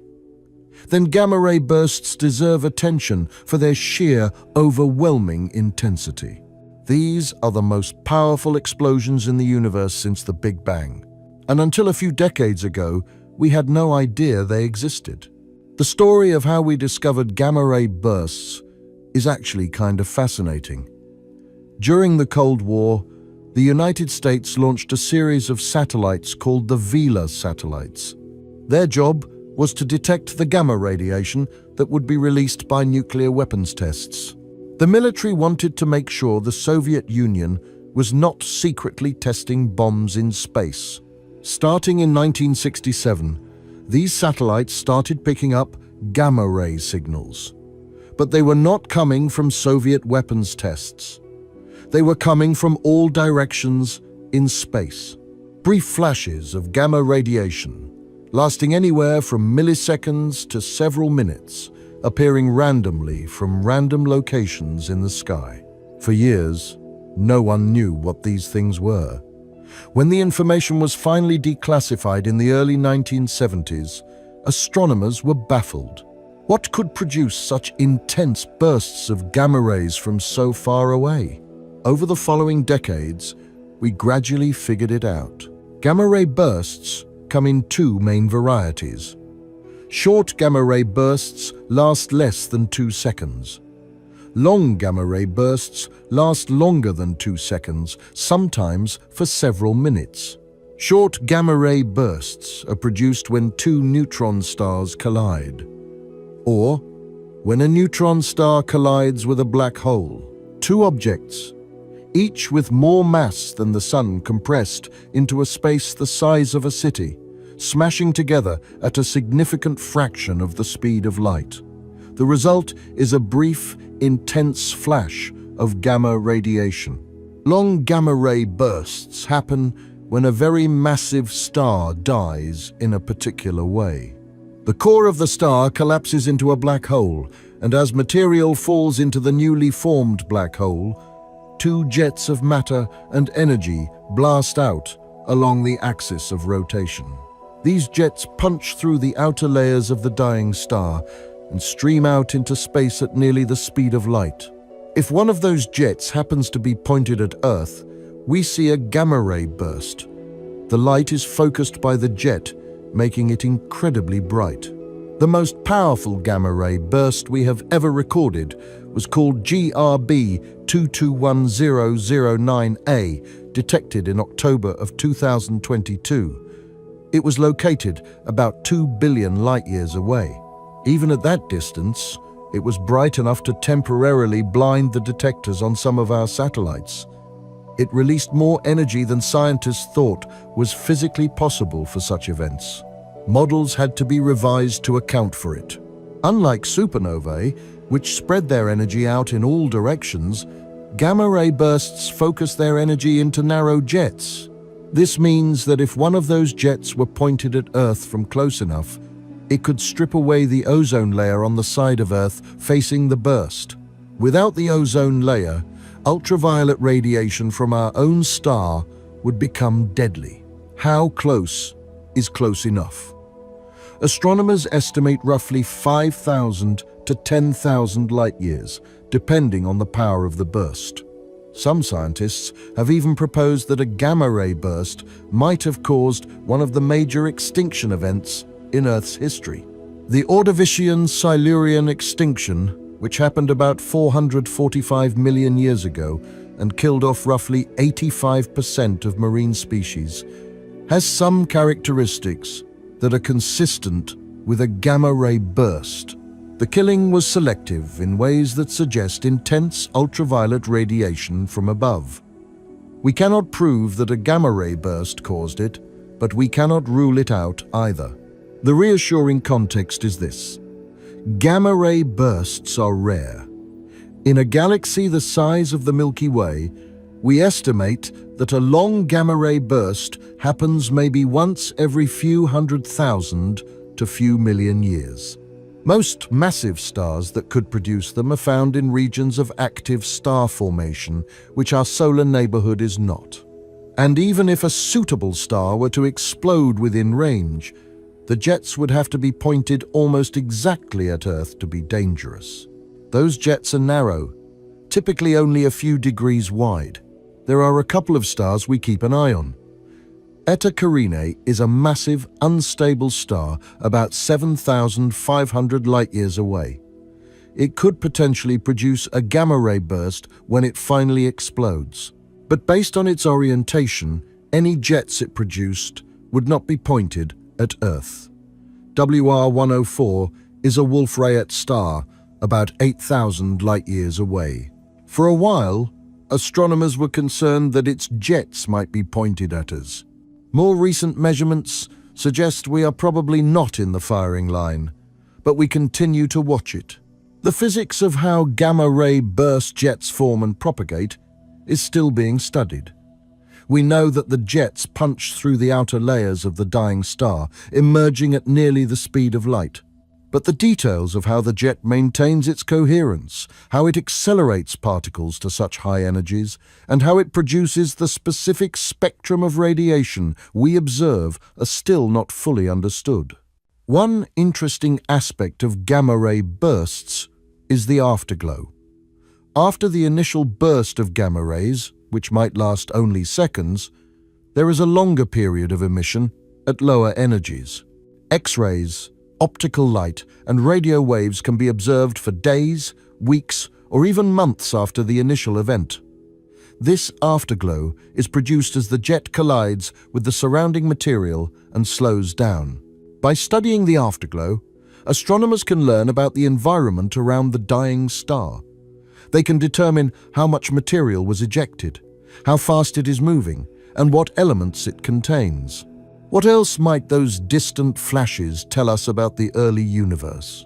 then gamma-ray bursts deserve attention for their sheer, overwhelming intensity. These are the most powerful explosions in the universe since the Big Bang, and until a few decades ago, we had no idea they existed. The story of how we discovered gamma-ray bursts is actually kind of fascinating. During the Cold War, the United States launched a series of satellites called the Vela satellites. Their job was to detect the gamma radiation that would be released by nuclear weapons tests. The military wanted to make sure the Soviet Union was not secretly testing bombs in space. Starting in 1967, these satellites started picking up gamma-ray signals. But they were not coming from Soviet weapons tests. They were coming from all directions in space. Brief flashes of gamma radiation, lasting anywhere from milliseconds to several minutes, appearing randomly from random locations in the sky. For years, no one knew what these things were. When the information was finally declassified in the early 1970s, astronomers were baffled. What could produce such intense bursts of gamma rays from so far away? Over the following decades, we gradually figured it out. Gamma-ray bursts come in two main varieties. Short gamma-ray bursts last less than 2 seconds. Long gamma-ray bursts last longer than 2 seconds, sometimes for several minutes. Short gamma-ray bursts are produced when two neutron stars collide, or when a neutron star collides with a black hole. Two objects, each with more mass than the Sun compressed into a space the size of a city, smashing together at a significant fraction of the speed of light. The result is a brief, intense flash of gamma radiation. Long gamma-ray bursts happen when a very massive star dies in a particular way. The core of the star collapses into a black hole, and as material falls into the newly formed black hole, two jets of matter and energy blast out along the axis of rotation. These jets punch through the outer layers of the dying star and stream out into space at nearly the speed of light. If one of those jets happens to be pointed at Earth, we see a gamma-ray burst. The light is focused by the jet, making it incredibly bright. The most powerful gamma-ray burst we have ever recorded was called GRB 221009A, detected in October of 2022. It was located about 2 billion light-years away. Even at that distance, it was bright enough to temporarily blind the detectors on some of our satellites. It released more energy than scientists thought was physically possible for such events. Models had to be revised to account for it. Unlike supernovae, which spread their energy out in all directions, gamma-ray bursts focus their energy into narrow jets. This means that if one of those jets were pointed at Earth from close enough, it could strip away the ozone layer on the side of Earth facing the burst. Without the ozone layer, ultraviolet radiation from our own star would become deadly. How close is close enough? Astronomers estimate roughly 5,000 to 10,000 light-years, depending on the power of the burst. Some scientists have even proposed that a gamma-ray burst might have caused one of the major extinction events in Earth's history. The Ordovician-Silurian extinction, which happened about 445 million years ago and killed off roughly 85% of marine species, has some characteristics that are consistent with a gamma-ray burst. The killing was selective in ways that suggest intense ultraviolet radiation from above. We cannot prove that a gamma-ray burst caused it, but we cannot rule it out either. The reassuring context is this: gamma-ray bursts are rare. In a galaxy the size of the Milky Way, we estimate that a long gamma-ray burst happens maybe once every few 100,000 to few million years. Most massive stars that could produce them are found in regions of active star formation, which our solar neighborhood is not. And even if a suitable star were to explode within range, the jets would have to be pointed almost exactly at Earth to be dangerous. Those jets are narrow, typically only a few degrees wide. There are a couple of stars we keep an eye on. Eta Carinae is a massive, unstable star about 7,500 light-years away. It could potentially produce a gamma-ray burst when it finally explodes. But based on its orientation, any jets it produced would not be pointed at Earth. WR104 is a Wolf-Rayet star about 8,000 light-years away. For a while, astronomers were concerned that its jets might be pointed at us. More recent measurements suggest we are probably not in the firing line, but we continue to watch it. The physics of how gamma-ray burst jets form and propagate is still being studied. We know that the jets punch through the outer layers of the dying star, emerging at nearly the speed of light. But the details of how the jet maintains its coherence, how it accelerates particles to such high energies, and how it produces the specific spectrum of radiation we observe are still not fully understood. One interesting aspect of gamma-ray bursts is the afterglow. After the initial burst of gamma rays, which might last only seconds, there is a longer period of emission at lower energies. X-rays, optical light, and radio waves can be observed for days, weeks, or even months after the initial event. This afterglow is produced as the jet collides with the surrounding material and slows down. By studying the afterglow, astronomers can learn about the environment around the dying star. They can determine how much material was ejected, how fast it is moving, and what elements it contains. What else might those distant flashes tell us about the early universe?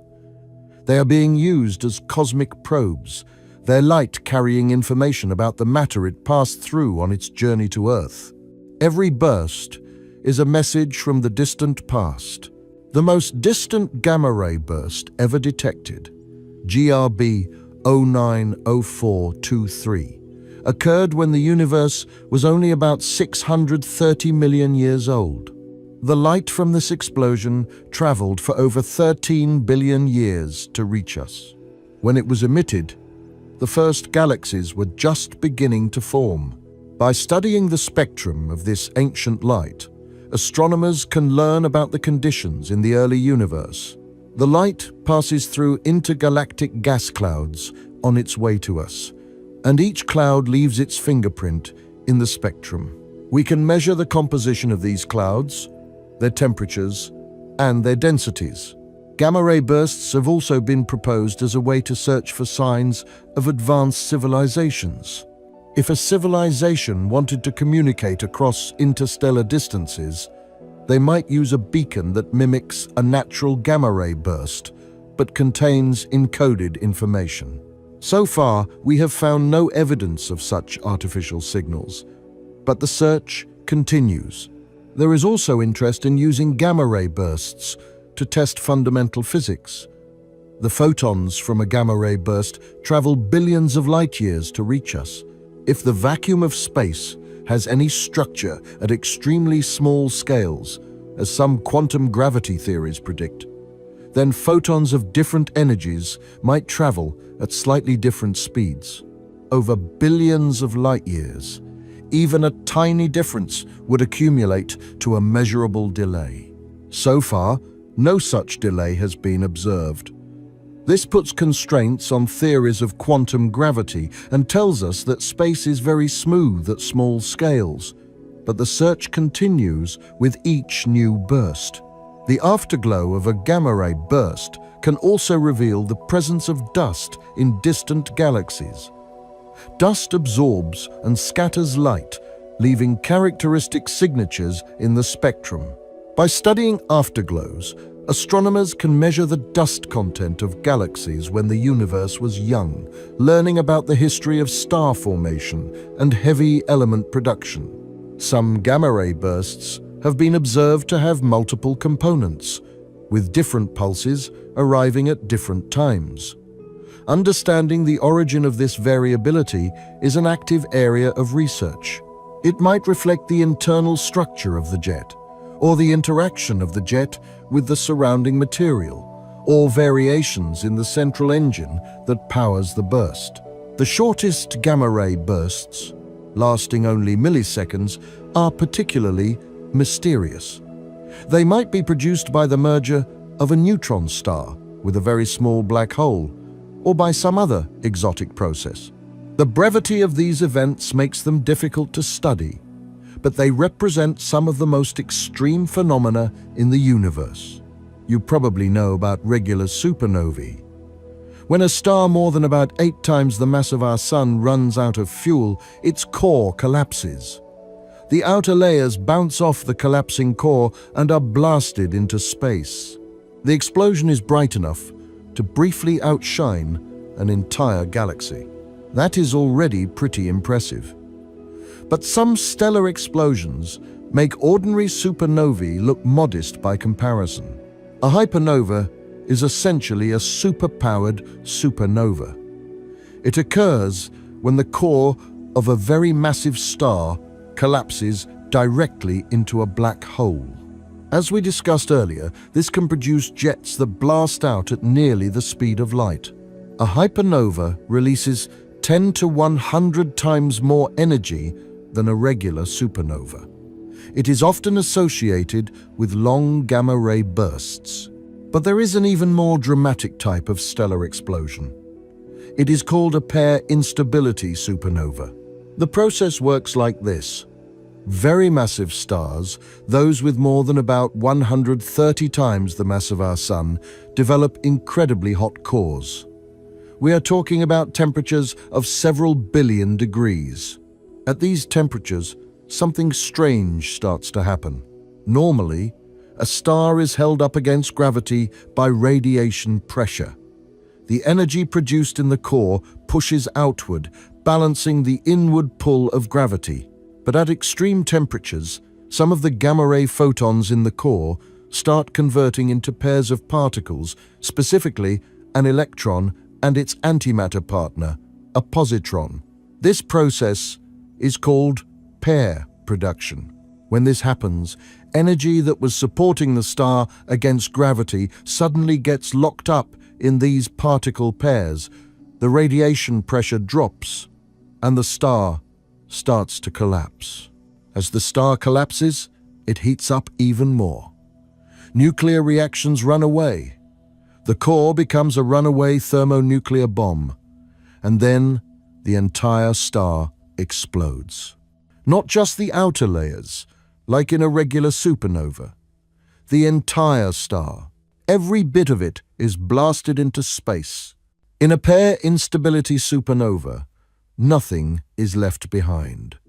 They are being used as cosmic probes, their light carrying information about the matter it passed through on its journey to Earth. Every burst is a message from the distant past. The most distant gamma-ray burst ever detected, GRB 090423, occurred when the universe was only about 630 million years old. The light from this explosion traveled for over 13 billion years to reach us. When it was emitted, the first galaxies were just beginning to form. By studying the spectrum of this ancient light, astronomers can learn about the conditions in the early universe. The light passes through intergalactic gas clouds on its way to us, and each cloud leaves its fingerprint in the spectrum. We can measure the composition of these clouds, their temperatures, and their densities. Gamma-ray bursts have also been proposed as a way to search for signs of advanced civilizations. If a civilization wanted to communicate across interstellar distances, they might use a beacon that mimics a natural gamma-ray burst, but contains encoded information. So far, we have found no evidence of such artificial signals, but the search continues. There is also interest in using gamma-ray bursts to test fundamental physics. The photons from a gamma-ray burst travel billions of light-years to reach us. If the vacuum of space has any structure at extremely small scales, as some quantum gravity theories predict, then photons of different energies might travel at slightly different speeds. Over billions of light-years, even a tiny difference would accumulate to a measurable delay. So far, no such delay has been observed. This puts constraints on theories of quantum gravity and tells us that space is very smooth at small scales. But the search continues with each new burst. The afterglow of a gamma-ray burst can also reveal the presence of dust in distant galaxies. Dust absorbs and scatters light, leaving characteristic signatures in the spectrum. By studying afterglows, astronomers can measure the dust content of galaxies when the universe was young, learning about the history of star formation and heavy element production. Some gamma-ray bursts have been observed to have multiple components, with different pulses arriving at different times. Understanding the origin of this variability is an active area of research. It might reflect the internal structure of the jet, or the interaction of the jet with the surrounding material, or variations in the central engine that powers the burst. The shortest gamma-ray bursts, lasting only milliseconds, are particularly mysterious. They might be produced by the merger of a neutron star with a very small black hole, or by some other exotic process. The brevity of these events makes them difficult to study, but they represent some of the most extreme phenomena in the universe. You probably know about regular supernovae. When a star more than about 8 times the mass of our Sun runs out of fuel, its core collapses. The outer layers bounce off the collapsing core and are blasted into space. The explosion is bright enough to briefly outshine an entire galaxy. That is already pretty impressive. But some stellar explosions make ordinary supernovae look modest by comparison. A hypernova is essentially a superpowered supernova. It occurs when the core of a very massive star collapses directly into a black hole. As we discussed earlier, this can produce jets that blast out at nearly the speed of light. A hypernova releases 10 to 100 times more energy than a regular supernova. It is often associated with long gamma-ray bursts. But there is an even more dramatic type of stellar explosion. It is called a pair instability supernova. The process works like this. Very massive stars, those with more than about 130 times the mass of our Sun, develop incredibly hot cores. We are talking about temperatures of several billion degrees. At these temperatures, something strange starts to happen. Normally, a star is held up against gravity by radiation pressure. The energy produced in the core pushes outward, balancing the inward pull of gravity. But at extreme temperatures, some of the gamma-ray photons in the core start converting into pairs of particles, specifically an electron and its antimatter partner, a positron. This process is called pair production. When this happens, energy that was supporting the star against gravity suddenly gets locked up in these particle pairs. The radiation pressure drops, and the star starts to collapse. As the star collapses, it heats up even more. Nuclear reactions run away. The core becomes a runaway thermonuclear bomb, and then the entire star explodes. Not just the outer layers, like in a regular supernova. The entire star. Every bit of it is blasted into space. In a pair instability supernova, nothing is left behind.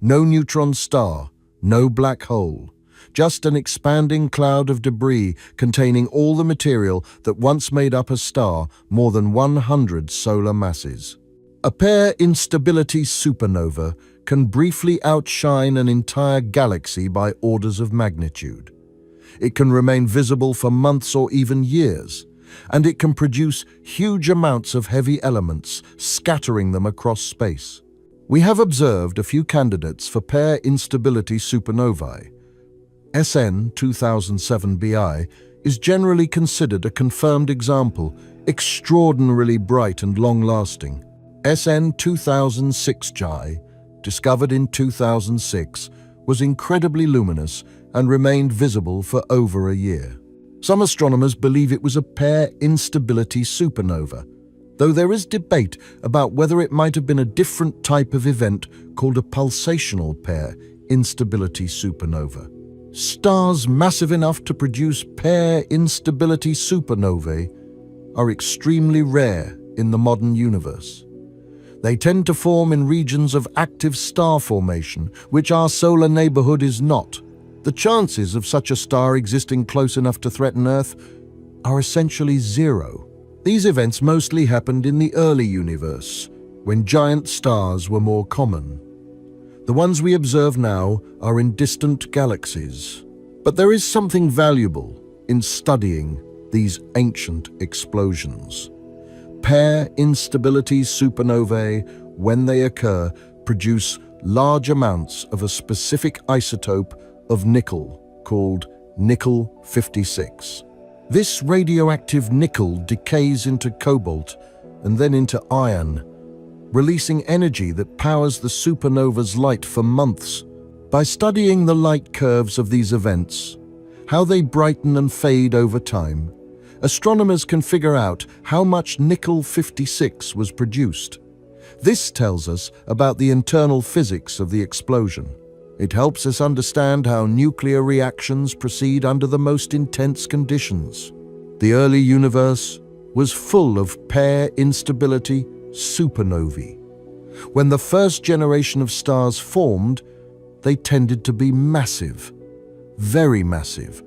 No neutron star, no black hole, just an expanding cloud of debris containing all the material that once made up a star more than 100 solar masses. A pair instability supernova can briefly outshine an entire galaxy by orders of magnitude. It can remain visible for months or even years, and it can produce huge amounts of heavy elements, scattering them across space. We have observed a few candidates for pair instability supernovae. SN 2007bi is generally considered a confirmed example, extraordinarily bright and long-lasting. SN 2006gi, discovered in 2006, was incredibly luminous and remained visible for over a year. Some astronomers believe it was a pair instability supernova, though there is debate about whether it might have been a different type of event called a pulsational pair instability supernova. Stars massive enough to produce pair instability supernovae are extremely rare in the modern universe. They tend to form in regions of active star formation, which our solar neighborhood is not. The chances of such a star existing close enough to threaten Earth are essentially zero. These events mostly happened in the early universe, when giant stars were more common. The ones we observe now are in distant galaxies. But there is something valuable in studying these ancient explosions. Pair instability supernovae, when they occur, produce large amounts of a specific isotope of nickel called nickel-56. This radioactive nickel decays into cobalt and then into iron, releasing energy that powers the supernova's light for months. By studying the light curves of these events, how they brighten and fade over time, astronomers can figure out how much nickel-56 was produced. This tells us about the internal physics of the explosion. It helps us understand how nuclear reactions proceed under the most intense conditions. The early universe was full of pair instability supernovae. When the first generation of stars formed, they tended to be massive, very massive.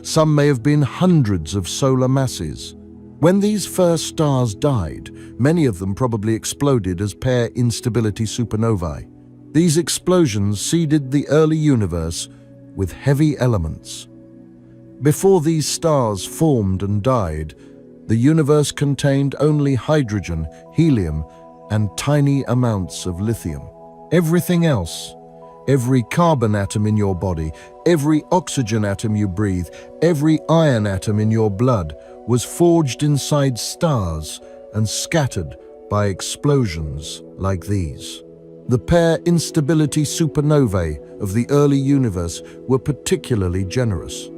Some may have been hundreds of solar masses. When these first stars died, many of them probably exploded as pair instability supernovae. These explosions seeded the early universe with heavy elements. Before these stars formed and died, the universe contained only hydrogen, helium, and tiny amounts of lithium. Everything else, every carbon atom in your body, every oxygen atom you breathe, every iron atom in your blood was forged inside stars and scattered by explosions like these. The pair instability supernovae of the early universe were particularly generous.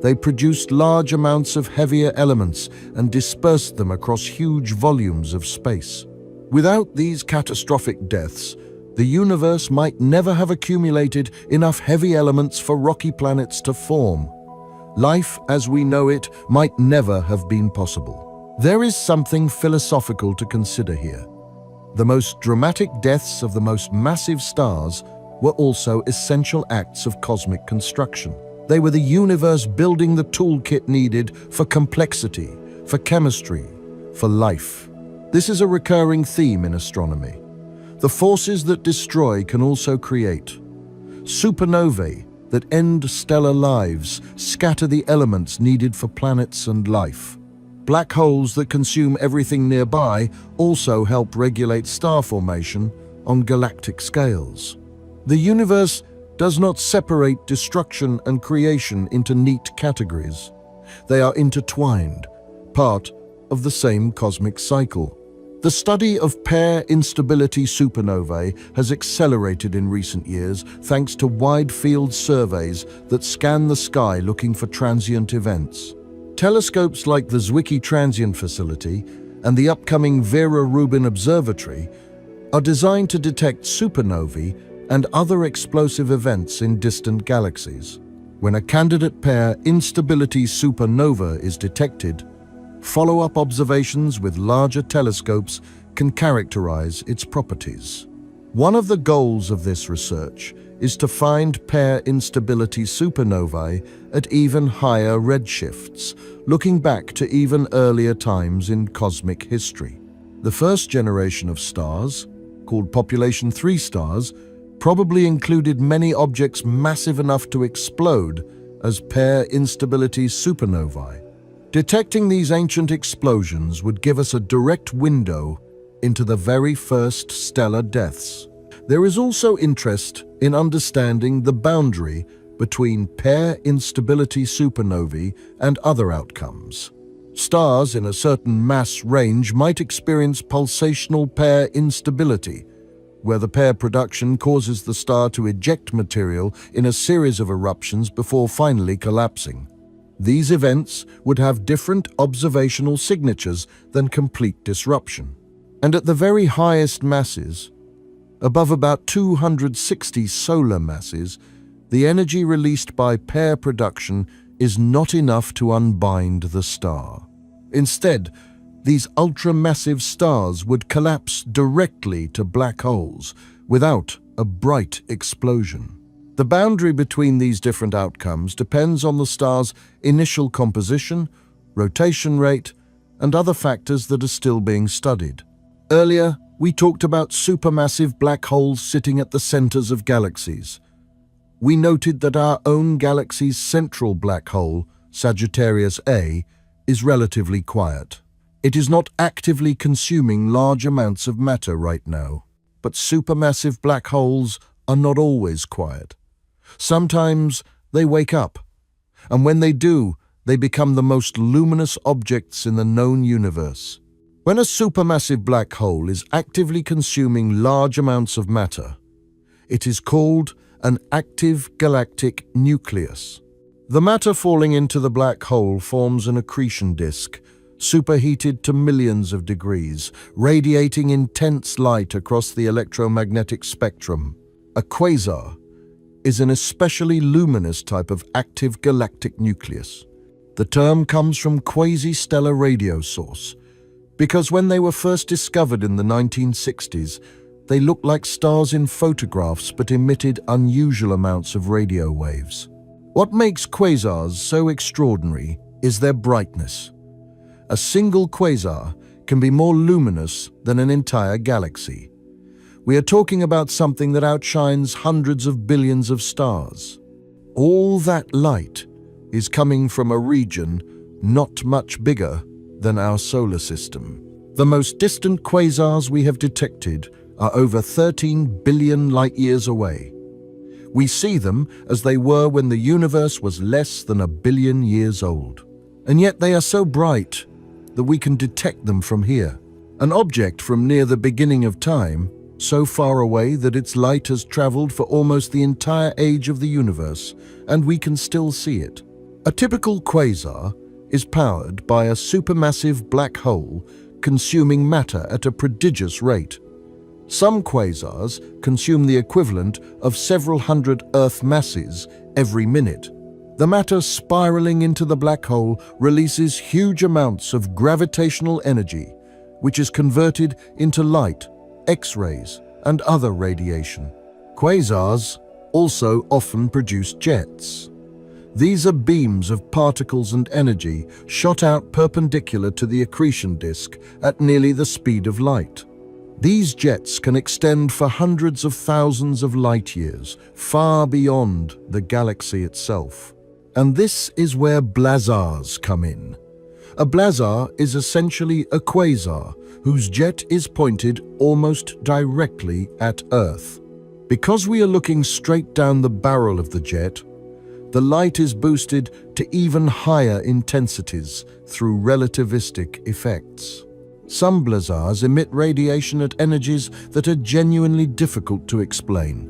They produced large amounts of heavier elements and dispersed them across huge volumes of space. Without these catastrophic deaths, the universe might never have accumulated enough heavy elements for rocky planets to form. Life as we know it might never have been possible. There is something philosophical to consider here. The most dramatic deaths of the most massive stars were also essential acts of cosmic construction. They were the universe building the toolkit needed for complexity, for chemistry, for life. This is a recurring theme in astronomy. The forces that destroy can also create. Supernovae that end stellar lives scatter the elements needed for planets and life. Black holes that consume everything nearby also help regulate star formation on galactic scales. The universe does not separate destruction and creation into neat categories. They are intertwined, part of the same cosmic cycle. The study of pair instability supernovae has accelerated in recent years thanks to wide-field surveys that scan the sky looking for transient events. Telescopes like the Zwicky Transient Facility and the upcoming Vera Rubin Observatory are designed to detect supernovae and other explosive events in distant galaxies. When a candidate pair instability supernova is detected, follow-up observations with larger telescopes can characterize its properties. One of the goals of this research is to find pair instability supernovae at even higher redshifts, looking back to even earlier times in cosmic history. The first generation of stars, called population 3 stars, probably included many objects massive enough to explode as pair instability supernovae. Detecting these ancient explosions would give us a direct window into the very first stellar deaths. There is also interest in understanding the boundary between pair instability supernovae and other outcomes. Stars in a certain mass range might experience pulsational pair instability, where the pair production causes the star to eject material in a series of eruptions before finally collapsing. These events would have different observational signatures than complete disruption. And at the very highest masses, above about 260 solar masses, the energy released by pair production is not enough to unbind the star. Instead, these ultramassive stars would collapse directly to black holes without a bright explosion. The boundary between these different outcomes depends on the star's initial composition, rotation rate, and other factors that are still being studied. Earlier, we talked about supermassive black holes sitting at the centers of galaxies. We noted that our own galaxy's central black hole, Sagittarius A, is relatively quiet. It is not actively consuming large amounts of matter right now. But supermassive black holes are not always quiet. Sometimes they wake up, and when they do, they become the most luminous objects in the known universe. When a supermassive black hole is actively consuming large amounts of matter, it is called an active galactic nucleus. The matter falling into the black hole forms an accretion disk, superheated to millions of degrees, radiating intense light across the electromagnetic spectrum. A quasar is an especially luminous type of active galactic nucleus. The term comes from quasi-stellar radio source, because when they were first discovered in the 1960s, they looked like stars in photographs but emitted unusual amounts of radio waves. What makes quasars so extraordinary is their brightness. A single quasar can be more luminous than an entire galaxy. We are talking about something that outshines hundreds of billions of stars. All that light is coming from a region not much bigger than our solar system. The most distant quasars we have detected are over 13 billion light-years away. We see them as they were when the universe was less than 1 billion years old. And yet they are so bright that we can detect them from here. An object from near the beginning of time, so far away that its light has traveled for almost the entire age of the universe, and we can still see it. A typical quasar is powered by a supermassive black hole consuming matter at a prodigious rate. Some quasars consume the equivalent of several hundred Earth masses every minute. The matter spiraling into the black hole releases huge amounts of gravitational energy, which is converted into light, X-rays, and other radiation. Quasars also often produce jets. These are beams of particles and energy shot out perpendicular to the accretion disk at nearly the speed of light. These jets can extend for hundreds of thousands of light-years, far beyond the galaxy itself. And this is where blazars come in. A blazar is essentially a quasar whose jet is pointed almost directly at Earth. Because we are looking straight down the barrel of the jet, the light is boosted to even higher intensities through relativistic effects. Some blazars emit radiation at energies that are genuinely difficult to explain.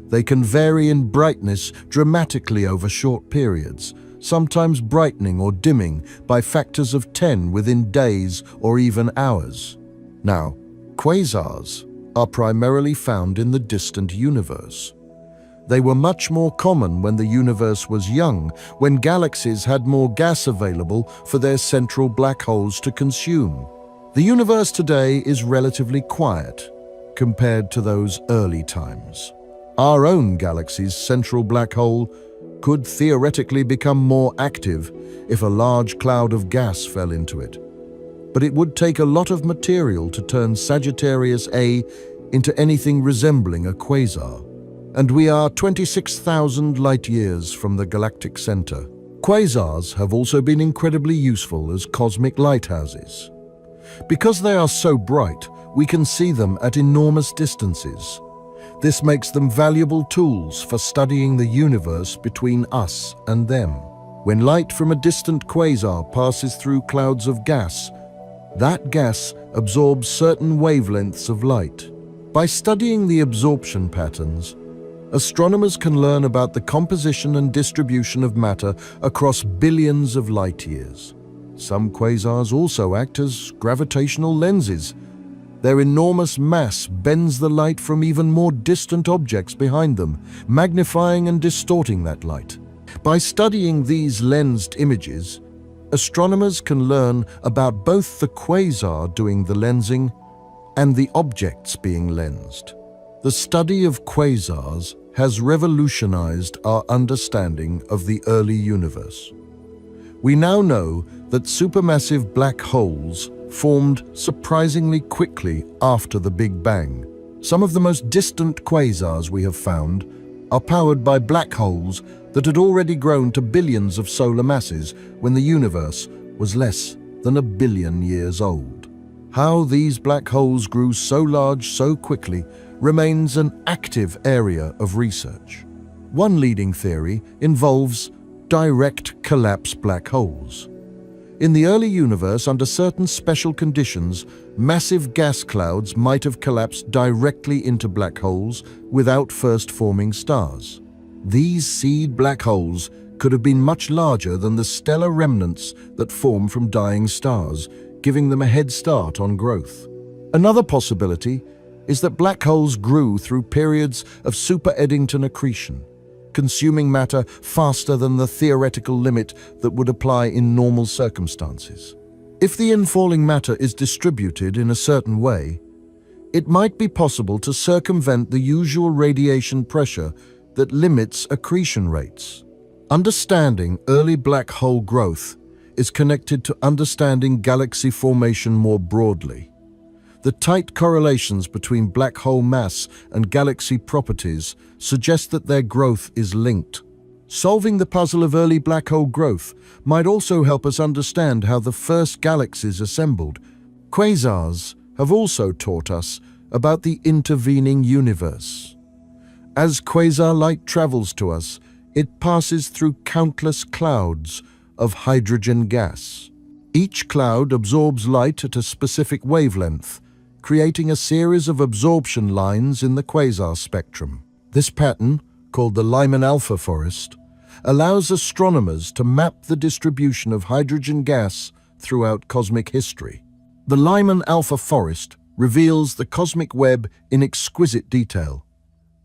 They can vary in brightness dramatically over short periods, sometimes brightening or dimming by factors of 10 within days or even hours. Now, quasars are primarily found in the distant universe. They were much more common when the universe was young, when galaxies had more gas available for their central black holes to consume. The universe today is relatively quiet compared to those early times. Our own galaxy's central black hole could theoretically become more active if a large cloud of gas fell into it. But it would take a lot of material to turn Sagittarius A into anything resembling a quasar. And we are 26,000 light-years from the galactic center. Quasars have also been incredibly useful as cosmic lighthouses. Because they are so bright, we can see them at enormous distances. This makes them valuable tools for studying the universe between us and them. When light from a distant quasar passes through clouds of gas, that gas absorbs certain wavelengths of light. By studying the absorption patterns, astronomers can learn about the composition and distribution of matter across billions of light-years. Some quasars also act as gravitational lenses. Their enormous mass bends the light from even more distant objects behind them, magnifying and distorting that light. By studying these lensed images, astronomers can learn about both the quasar doing the lensing and the objects being lensed. The study of quasars has revolutionized our understanding of the early universe. We now know that supermassive black holes formed surprisingly quickly after the Big Bang. Some of the most distant quasars we have found are powered by black holes that had already grown to billions of solar masses when the universe was less than 1 billion years old. How these black holes grew so large so quickly remains an active area of research. One leading theory involves direct collapse black holes. In the early universe, under certain special conditions, massive gas clouds might have collapsed directly into black holes without first forming stars. These seed black holes could have been much larger than the stellar remnants that form from dying stars, giving them a head start on growth. Another possibility is that black holes grew through periods of super-Eddington accretion, consuming matter faster than the theoretical limit that would apply in normal circumstances. If the infalling matter is distributed in a certain way, it might be possible to circumvent the usual radiation pressure that limits accretion rates. Understanding early black hole growth is connected to understanding galaxy formation more broadly. The tight correlations between black hole mass and galaxy properties suggest that their growth is linked. Solving the puzzle of early black hole growth might also help us understand how the first galaxies assembled. Quasars have also taught us about the intervening universe. As quasar light travels to us, it passes through countless clouds of hydrogen gas. Each cloud absorbs light at a specific wavelength, creating a series of absorption lines in the quasar spectrum. This pattern, called the Lyman alpha forest, allows astronomers to map the distribution of hydrogen gas throughout cosmic history. The Lyman alpha forest reveals the cosmic web in exquisite detail.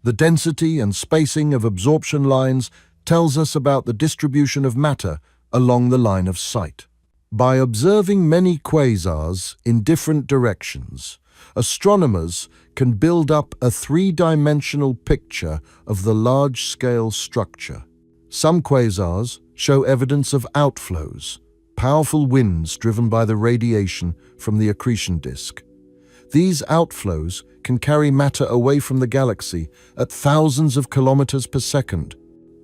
The density and spacing of absorption lines tells us about the distribution of matter along the line of sight. By observing many quasars in different directions, astronomers can build up a three-dimensional picture of the large-scale structure. Some quasars show evidence of outflows, powerful winds driven by the radiation from the accretion disk. These outflows can carry matter away from the galaxy at thousands of kilometers per second.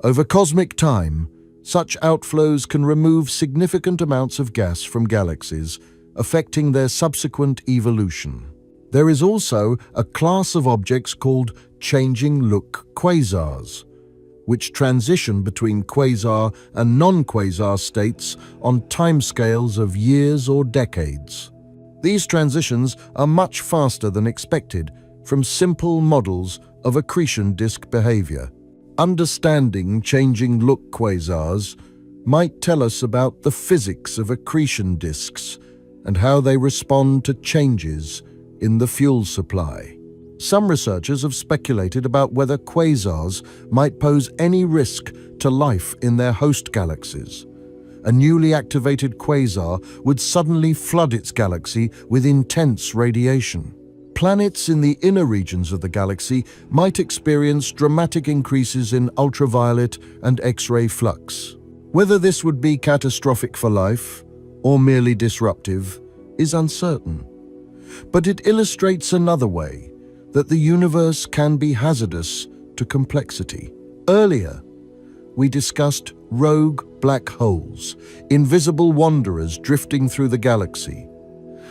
Over cosmic time, such outflows can remove significant amounts of gas from galaxies, affecting their subsequent evolution. There is also a class of objects called changing-look quasars, which transition between quasar and non-quasar states on timescales of years or decades. These transitions are much faster than expected from simple models of accretion disk behavior. Understanding changing-look quasars might tell us about the physics of accretion disks and how they respond to changes in the fuel supply. Some researchers have speculated about whether quasars might pose any risk to life in their host galaxies. A newly activated quasar would suddenly flood its galaxy with intense radiation. Planets in the inner regions of the galaxy might experience dramatic increases in ultraviolet and X-ray flux. Whether this would be catastrophic for life or merely disruptive is uncertain. But it illustrates another way that the universe can be hazardous to complexity. Earlier, we discussed rogue black holes, invisible wanderers drifting through the galaxy.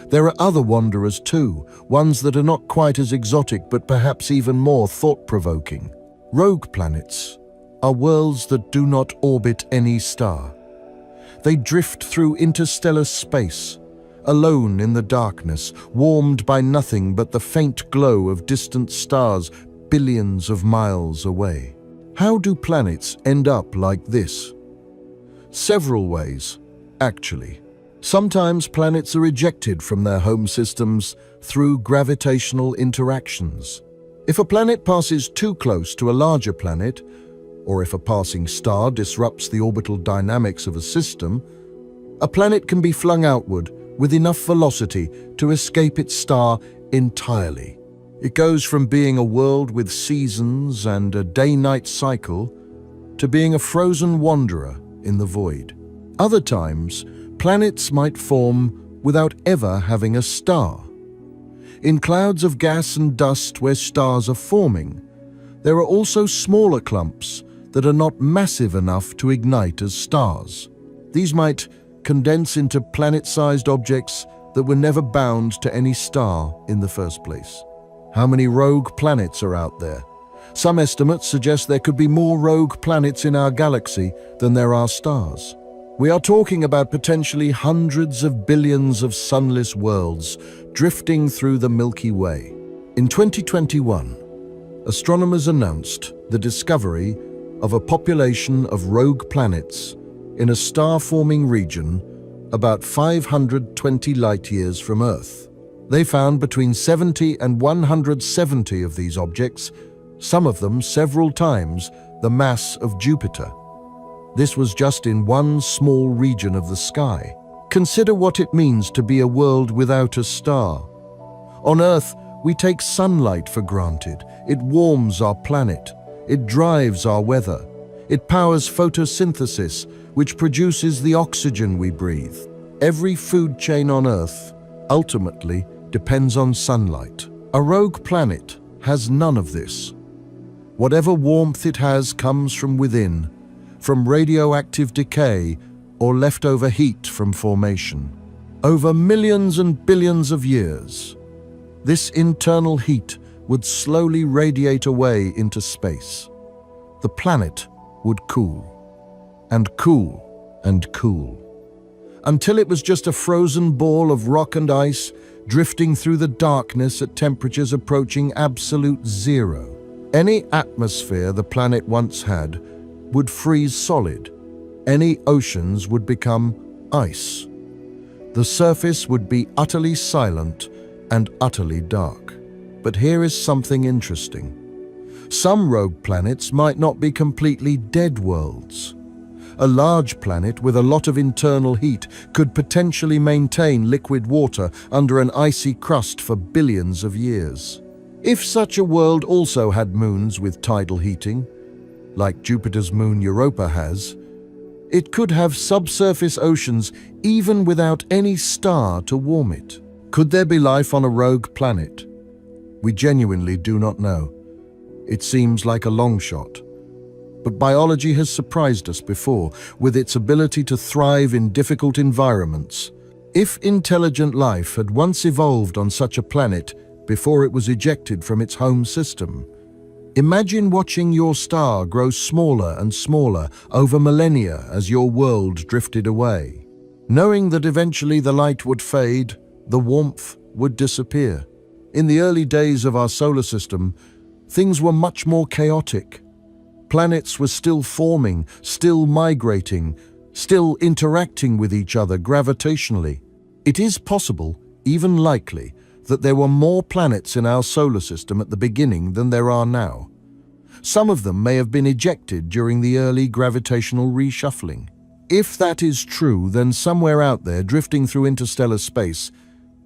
There are other wanderers too, ones that are not quite as exotic but perhaps even more thought-provoking. Rogue planets are worlds that do not orbit any star. They drift through interstellar space, alone in the darkness, warmed by nothing but the faint glow of distant stars billions of miles away. How do planets end up like this? Several ways, actually. Sometimes planets are ejected from their home systems through gravitational interactions. If a planet passes too close to a larger planet, or if a passing star disrupts the orbital dynamics of a system, a planet can be flung outward with enough velocity to escape its star entirely. It goes from being a world with seasons and a day-night cycle to being a frozen wanderer in the void. Other times, planets might form without ever having a star. In clouds of gas and dust where stars are forming, there are also smaller clumps that are not massive enough to ignite as stars. These might condense into planet-sized objects that were never bound to any star in the first place. How many rogue planets are out there? Some estimates suggest there could be more rogue planets in our galaxy than there are stars. We are talking about potentially hundreds of billions of sunless worlds drifting through the Milky Way. In 2021, astronomers announced the discovery of a population of rogue planets in a star-forming region about 520 light-years from Earth. They found between 70 and 170 of these objects, some of them several times the mass of Jupiter. This was just in one small region of the sky. Consider what it means to be a world without a star. On Earth, we take sunlight for granted. It warms our planet. It drives our weather. It powers photosynthesis, which produces the oxygen we breathe. Every food chain on Earth ultimately depends on sunlight. A rogue planet has none of this. Whatever warmth it has comes from within, from radioactive decay or leftover heat from formation. Over millions and billions of years, this internal heat would slowly radiate away into space. The planet would cool, and cool, and cool, until it was just a frozen ball of rock and ice drifting through the darkness at temperatures approaching absolute zero. Any atmosphere the planet once had would freeze solid. Any oceans would become ice. The surface would be utterly silent and utterly dark. But here is something interesting. Some rogue planets might not be completely dead worlds. A large planet with a lot of internal heat could potentially maintain liquid water under an icy crust for billions of years. If such a world also had moons with tidal heating, like Jupiter's moon Europa has, it could have subsurface oceans even without any star to warm it. Could there be life on a rogue planet? We genuinely do not know. It seems like a long shot. But biology has surprised us before with its ability to thrive in difficult environments. If intelligent life had once evolved on such a planet before it was ejected from its home system, imagine watching your star grow smaller and smaller over millennia as your world drifted away. Knowing that eventually the light would fade, the warmth would disappear. In the early days of our solar system, things were much more chaotic. Planets were still forming, still migrating, still interacting with each other gravitationally. It is possible, even likely, that there were more planets in our solar system at the beginning than there are now. Some of them may have been ejected during the early gravitational reshuffling. If that is true, then somewhere out there, drifting through interstellar space,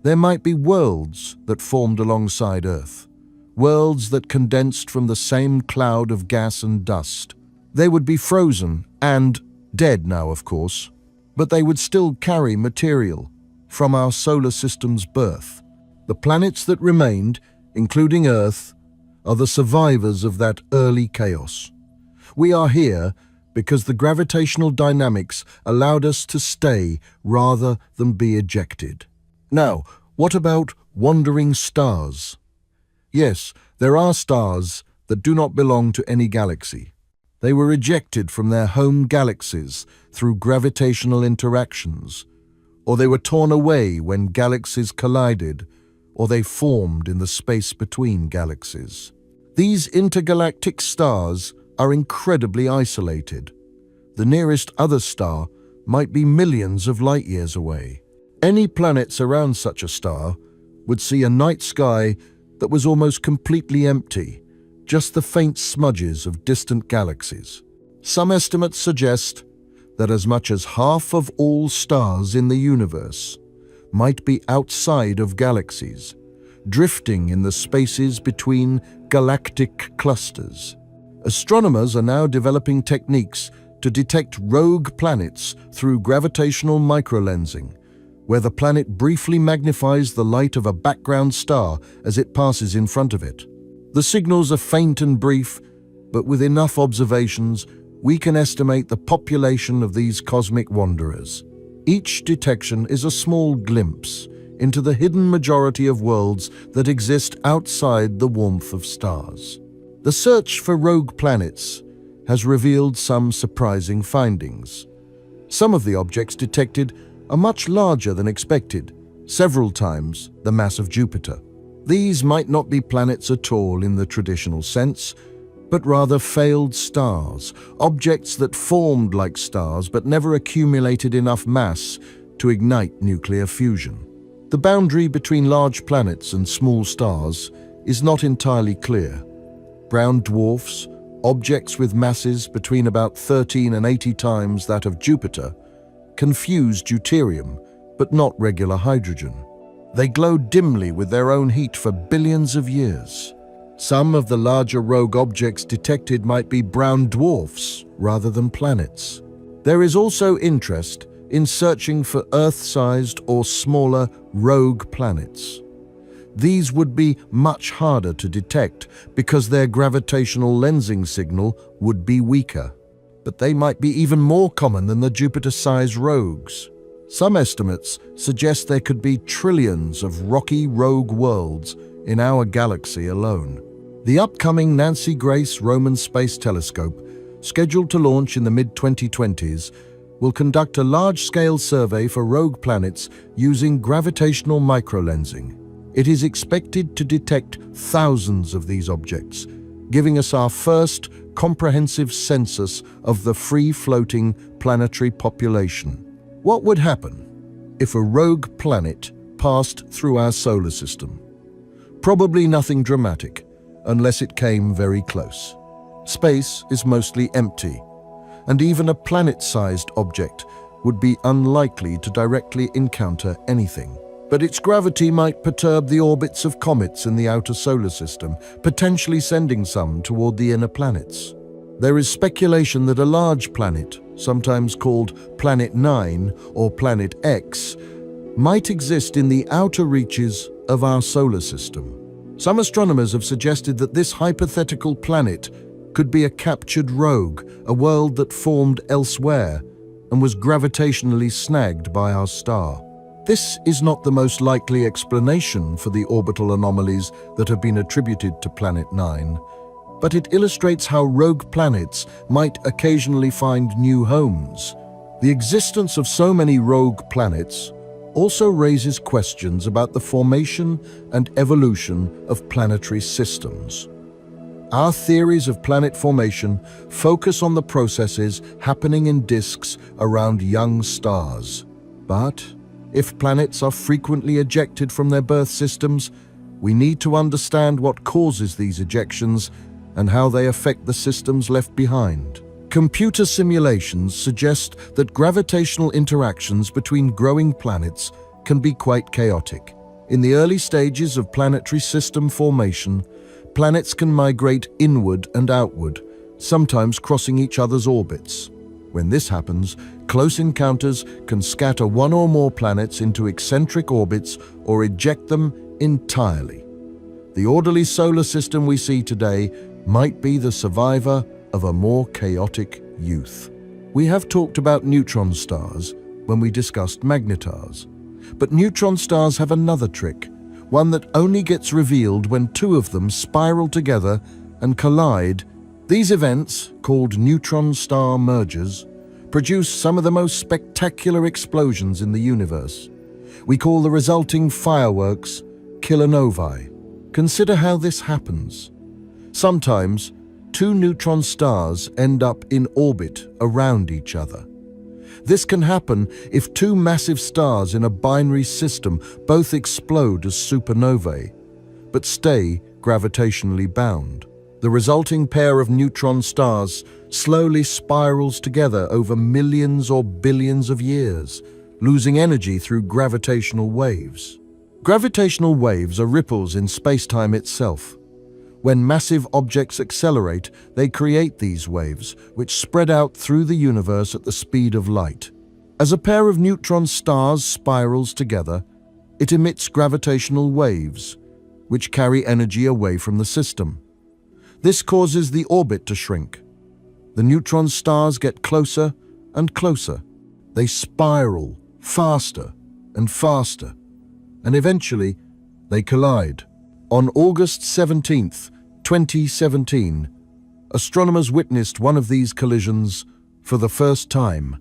there might be worlds that formed alongside Earth. Worlds that condensed from the same cloud of gas and dust. They would be frozen and dead now, of course, but they would still carry material from our solar system's birth. The planets that remained, including Earth, are the survivors of that early chaos. We are here because the gravitational dynamics allowed us to stay rather than be ejected. Now, what about wandering stars? Yes, there are stars that do not belong to any galaxy. They were ejected from their home galaxies through gravitational interactions, or they were torn away when galaxies collided, or they formed in the space between galaxies. These intergalactic stars are incredibly isolated. The nearest other star might be millions of light years away. Any planets around such a star would see a night sky that was almost completely empty, just the faint smudges of distant galaxies. Some estimates suggest that as much as half of all stars in the universe might be outside of galaxies, drifting in the spaces between galactic clusters. Astronomers are now developing techniques to detect rogue planets through gravitational microlensing, where the planet briefly magnifies the light of a background star as it passes in front of it. The signals are faint and brief, but with enough observations, we can estimate the population of these cosmic wanderers. Each detection is a small glimpse into the hidden majority of worlds that exist outside the warmth of stars. The search for rogue planets has revealed some surprising findings. Some of the objects detected are much larger than expected, several times the mass of Jupiter. These might not be planets at all in the traditional sense, but rather failed stars, objects that formed like stars but never accumulated enough mass to ignite nuclear fusion. The boundary between large planets and small stars is not entirely clear. Brown dwarfs, objects with masses between about 13 and 80 times that of Jupiter, confuse deuterium, but not regular hydrogen. They glow dimly with their own heat for billions of years. Some of the larger rogue objects detected might be brown dwarfs rather than planets. There is also interest in searching for Earth-sized or smaller rogue planets. These would be much harder to detect because their gravitational lensing signal would be weaker. But they might be even more common than the Jupiter-sized rogues. Some estimates suggest there could be trillions of rocky rogue worlds in our galaxy alone. The upcoming Nancy Grace Roman Space Telescope, scheduled to launch in the mid-2020s, will conduct a large-scale survey for rogue planets using gravitational microlensing. It is expected to detect thousands of these objects, giving us our first comprehensive census of the free-floating planetary population. What would happen if a rogue planet passed through our solar system? Probably nothing dramatic, unless it came very close. Space is mostly empty, and even a planet-sized object would be unlikely to directly encounter anything. But its gravity might perturb the orbits of comets in the outer solar system, potentially sending some toward the inner planets. There is speculation that a large planet, sometimes called Planet 9 or Planet X, might exist in the outer reaches of our solar system. Some astronomers have suggested that this hypothetical planet could be a captured rogue, a world that formed elsewhere and was gravitationally snagged by our star. This is not the most likely explanation for the orbital anomalies that have been attributed to Planet 9, but it illustrates how rogue planets might occasionally find new homes. The existence of so many rogue planets also raises questions about the formation and evolution of planetary systems. Our theories of planet formation focus on the processes happening in disks around young stars. But If planets are frequently ejected from their birth systems, we need to understand what causes these ejections and how they affect the systems left behind. Computer simulations suggest that gravitational interactions between growing planets can be quite chaotic. In the early stages of planetary system formation, planets can migrate inward and outward, sometimes crossing each other's orbits. When this happens, close encounters can scatter one or more planets into eccentric orbits or eject them entirely. The orderly solar system we see today might be the survivor of a more chaotic youth. We have talked about neutron stars when we discussed magnetars, but neutron stars have another trick, one that only gets revealed when two of them spiral together and collide. These events, called neutron star mergers, produce some of the most spectacular explosions in the universe. We call the resulting fireworks kilonovae. Consider how this happens. Sometimes, two neutron stars end up in orbit around each other. This can happen if two massive stars in a binary system both explode as supernovae, but stay gravitationally bound. The resulting pair of neutron stars slowly spirals together over millions or billions of years, losing energy through gravitational waves. Gravitational waves are ripples in space-time itself. When massive objects accelerate, they create these waves, which spread out through the universe at the speed of light. As a pair of neutron stars spirals together, it emits gravitational waves, which carry energy away from the system. This causes the orbit to shrink. The neutron stars get closer and closer. They spiral faster and faster, and eventually they collide. On August 17, 2017, astronomers witnessed one of these collisions for the first time.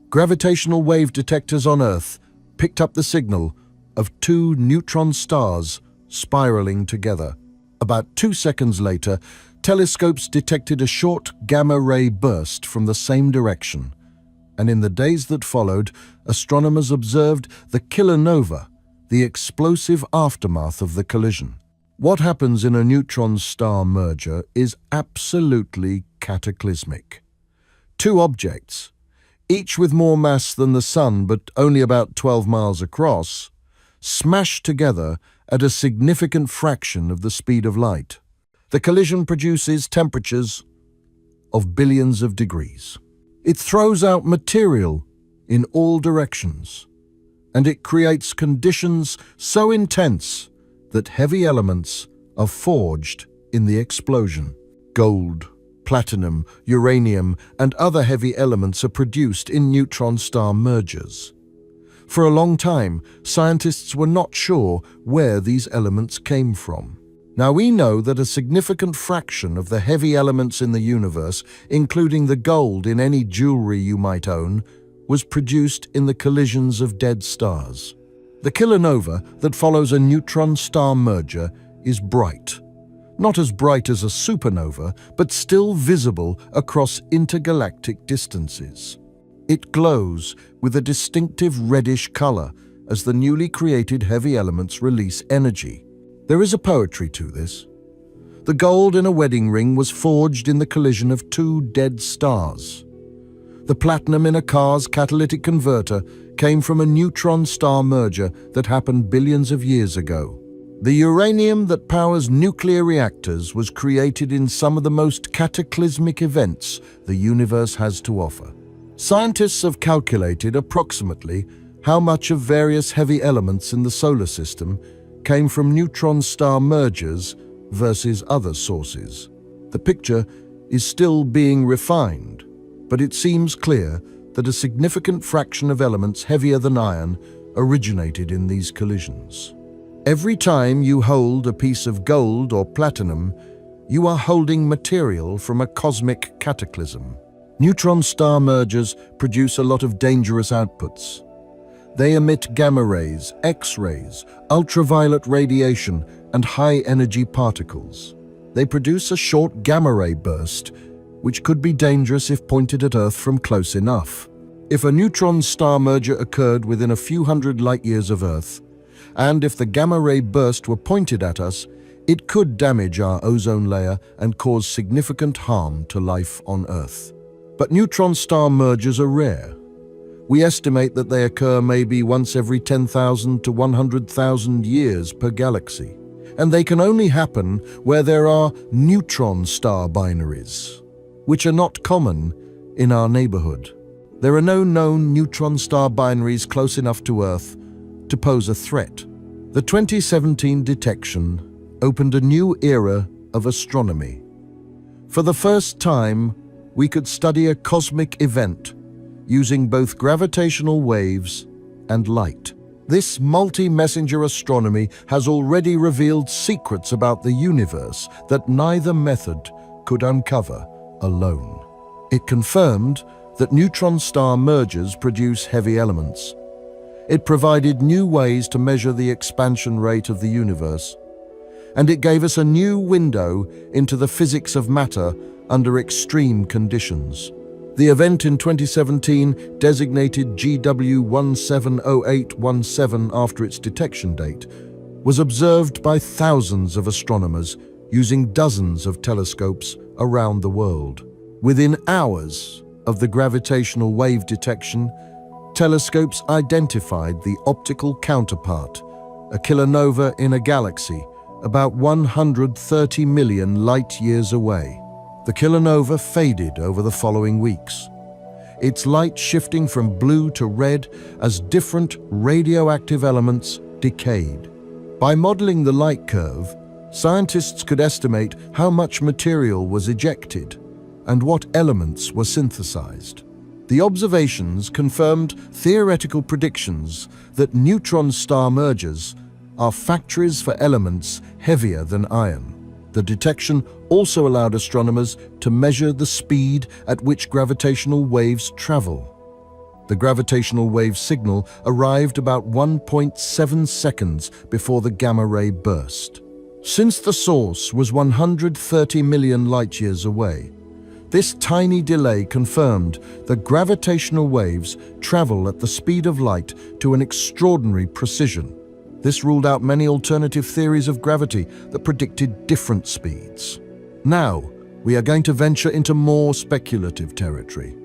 Gravitational wave detectors on Earth picked up the signal of two neutron stars spiraling together. About 2 seconds later, telescopes detected a short gamma-ray burst from the same direction, and in the days that followed, astronomers observed the kilonova, the explosive aftermath of the collision. What happens in a neutron star merger is absolutely cataclysmic. Two objects, each with more mass than the Sun but only about 12 miles across, smash together at a significant fraction of the speed of light. The collision produces temperatures of billions of degrees. It throws out material in all directions, and it creates conditions so intense that heavy elements are forged in the explosion. Gold, platinum, uranium, and other heavy elements are produced in neutron star mergers. For a long time, scientists were not sure where these elements came from. Now we know that a significant fraction of the heavy elements in the universe, including the gold in any jewelry you might own, was produced in the collisions of dead stars. The kilonova that follows a neutron star merger is bright. Not as bright as a supernova, but still visible across intergalactic distances. It glows with a distinctive reddish color as the newly created heavy elements release energy. There is a poetry to this. The gold in a wedding ring was forged in the collision of two dead stars. The platinum in a car's catalytic converter came from a neutron star merger that happened billions of years ago. The uranium that powers nuclear reactors was created in some of the most cataclysmic events the universe has to offer. Scientists have calculated approximately how much of various heavy elements in the solar system came from neutron star mergers versus other sources. The picture is still being refined, but it seems clear that a significant fraction of elements heavier than iron originated in these collisions. Every time you hold a piece of gold or platinum, you are holding material from a cosmic cataclysm. Neutron star mergers produce a lot of dangerous outputs. They emit gamma rays, X-rays, ultraviolet radiation, and high-energy particles. They produce a short gamma ray burst, which could be dangerous if pointed at Earth from close enough. If a neutron star merger occurred within a few hundred light-years of Earth, and if the gamma-ray burst were pointed at us, it could damage our ozone layer and cause significant harm to life on Earth. But neutron star mergers are rare. We estimate that they occur maybe once every 10,000 to 100,000 years per galaxy, and they can only happen where there are neutron star binaries, which are not common in our neighborhood. There are no known neutron star binaries close enough to Earth to pose a threat. The 2017 detection opened a new era of astronomy. For the first time, we could study a cosmic event using both gravitational waves and light. This multi-messenger astronomy has already revealed secrets about the universe that neither method could uncover alone. It confirmed that neutron star mergers produce heavy elements. It provided new ways to measure the expansion rate of the universe, and it gave us a new window into the physics of matter under extreme conditions. The event in 2017, designated GW170817 after its detection date, was observed by thousands of astronomers using dozens of telescopes around the world. Within hours of the gravitational wave detection, telescopes identified the optical counterpart, a kilonova in a galaxy about 130 million light-years away. The kilonova faded over the following weeks, its light shifting from blue to red as different radioactive elements decayed. By modeling the light curve, scientists could estimate how much material was ejected and what elements were synthesized. The observations confirmed theoretical predictions that neutron star mergers are factories for elements heavier than iron. The detection also allowed astronomers to measure the speed at which gravitational waves travel. The gravitational wave signal arrived about 1.7 seconds before the gamma-ray burst. Since the source was 130 million light-years away, this tiny delay confirmed that gravitational waves travel at the speed of light to an extraordinary precision. This ruled out many alternative theories of gravity that predicted different speeds. Now, we are going to venture into more speculative territory.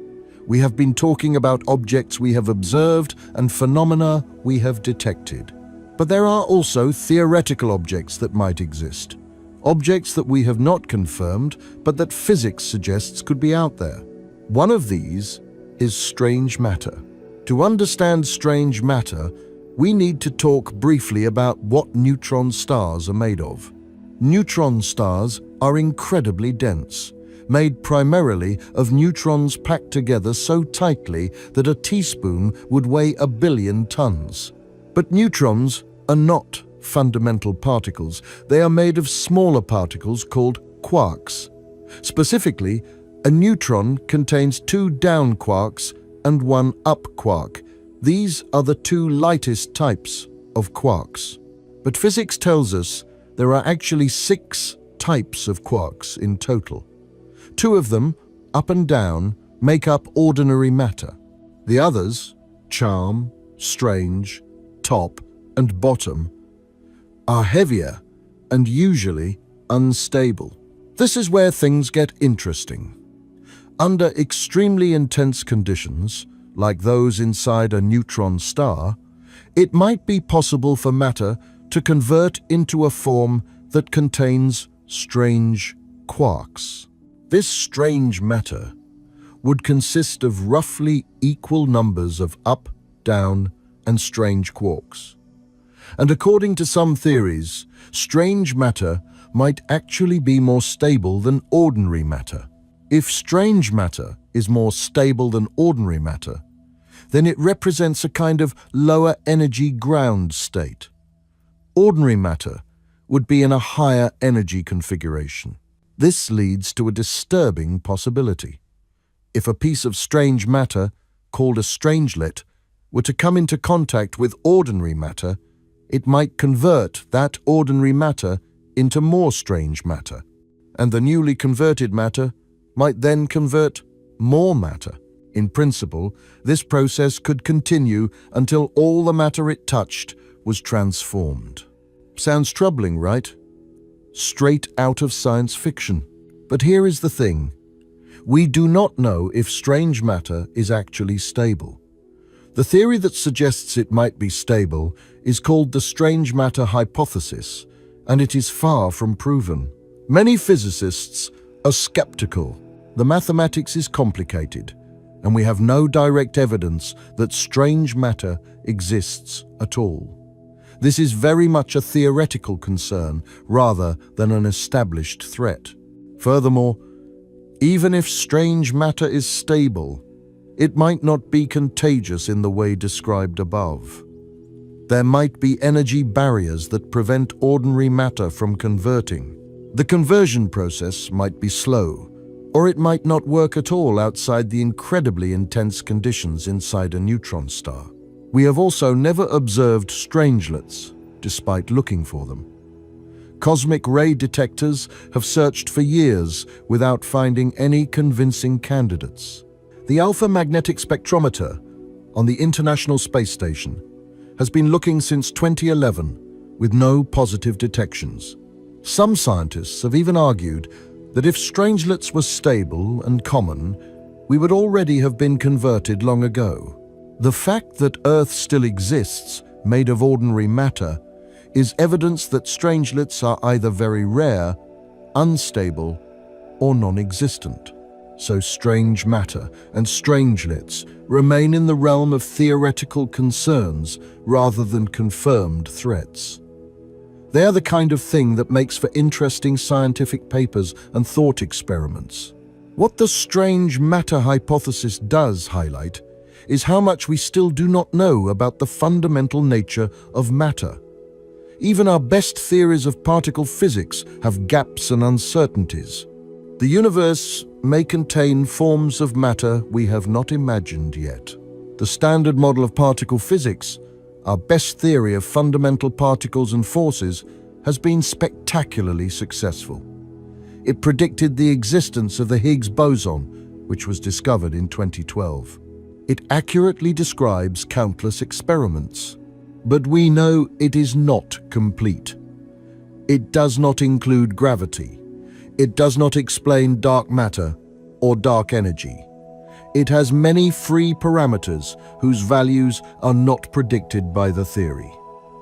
We have been talking about objects we have observed and phenomena we have detected. But there are also theoretical objects that might exist. Objects that we have not confirmed, but that physics suggests could be out there. One of these is strange matter. To understand strange matter, we need to talk briefly about what neutron stars are made of. Neutron stars are incredibly dense, made primarily of neutrons packed together so tightly that a teaspoon would weigh 1 billion tons. But neutrons are not fundamental particles. They are made of smaller particles called quarks. Specifically, a neutron contains 2 down quarks and 1 up quark. These are the 2 lightest types of quarks. But physics tells us there are actually 6 types of quarks in total. 2 of them, up and down, make up ordinary matter. The others, charm, strange, top, and bottom, are heavier and usually unstable. This is where things get interesting. Under extremely intense conditions, like those inside a neutron star, it might be possible for matter to convert into a form that contains strange quarks. This strange matter would consist of roughly equal numbers of up, down, and strange quarks. And according to some theories, strange matter might actually be more stable than ordinary matter. If strange matter is more stable than ordinary matter, then it represents a kind of lower energy ground state. Ordinary matter would be in a higher energy configuration. This leads to a disturbing possibility. If a piece of strange matter, called a strangelet, were to come into contact with ordinary matter, it might convert that ordinary matter into more strange matter, and the newly converted matter might then convert more matter In principle, this process could continue until all the matter it touched was transformed. Sounds troubling, right? Straight out of science fiction. But here is the thing. We do not know if strange matter is actually stable. The theory that suggests it might be stable is called the strange matter hypothesis, and it is far from proven. Many physicists are skeptical. The mathematics is complicated, and we have no direct evidence that strange matter exists at all. This is very much a theoretical concern rather than an established threat. Furthermore, even if strange matter is stable, it might not be contagious in the way described above. There might be energy barriers that prevent ordinary matter from converting. The conversion process might be slow, or it might not work at all outside the incredibly intense conditions inside a neutron star. We have also never observed strangelets, despite looking for them. Cosmic ray detectors have searched for years without finding any convincing candidates. The Alpha Magnetic Spectrometer on the International Space Station has been looking since 2011 with no positive detections. Some scientists have even argued that if strangelets were stable and common, we would already have been converted long ago. The fact that Earth still exists, made of ordinary matter, is evidence that strangelets are either very rare, unstable, or non-existent. So strange matter and strangelets remain in the realm of theoretical concerns rather than confirmed threats. They are the kind of thing that makes for interesting scientific papers and thought experiments. What the strange matter hypothesis does highlight is how much we still do not know about the fundamental nature of matter. Even our best theories of particle physics have gaps and uncertainties. The universe may contain forms of matter we have not imagined yet. The standard model of particle physics, our best theory of fundamental particles and forces, has been spectacularly successful. It predicted the existence of the Higgs boson, which was discovered in 2012. It accurately describes countless experiments. But we know it is not complete. It does not include gravity. It does not explain dark matter or dark energy. It has many free parameters whose values are not predicted by the theory.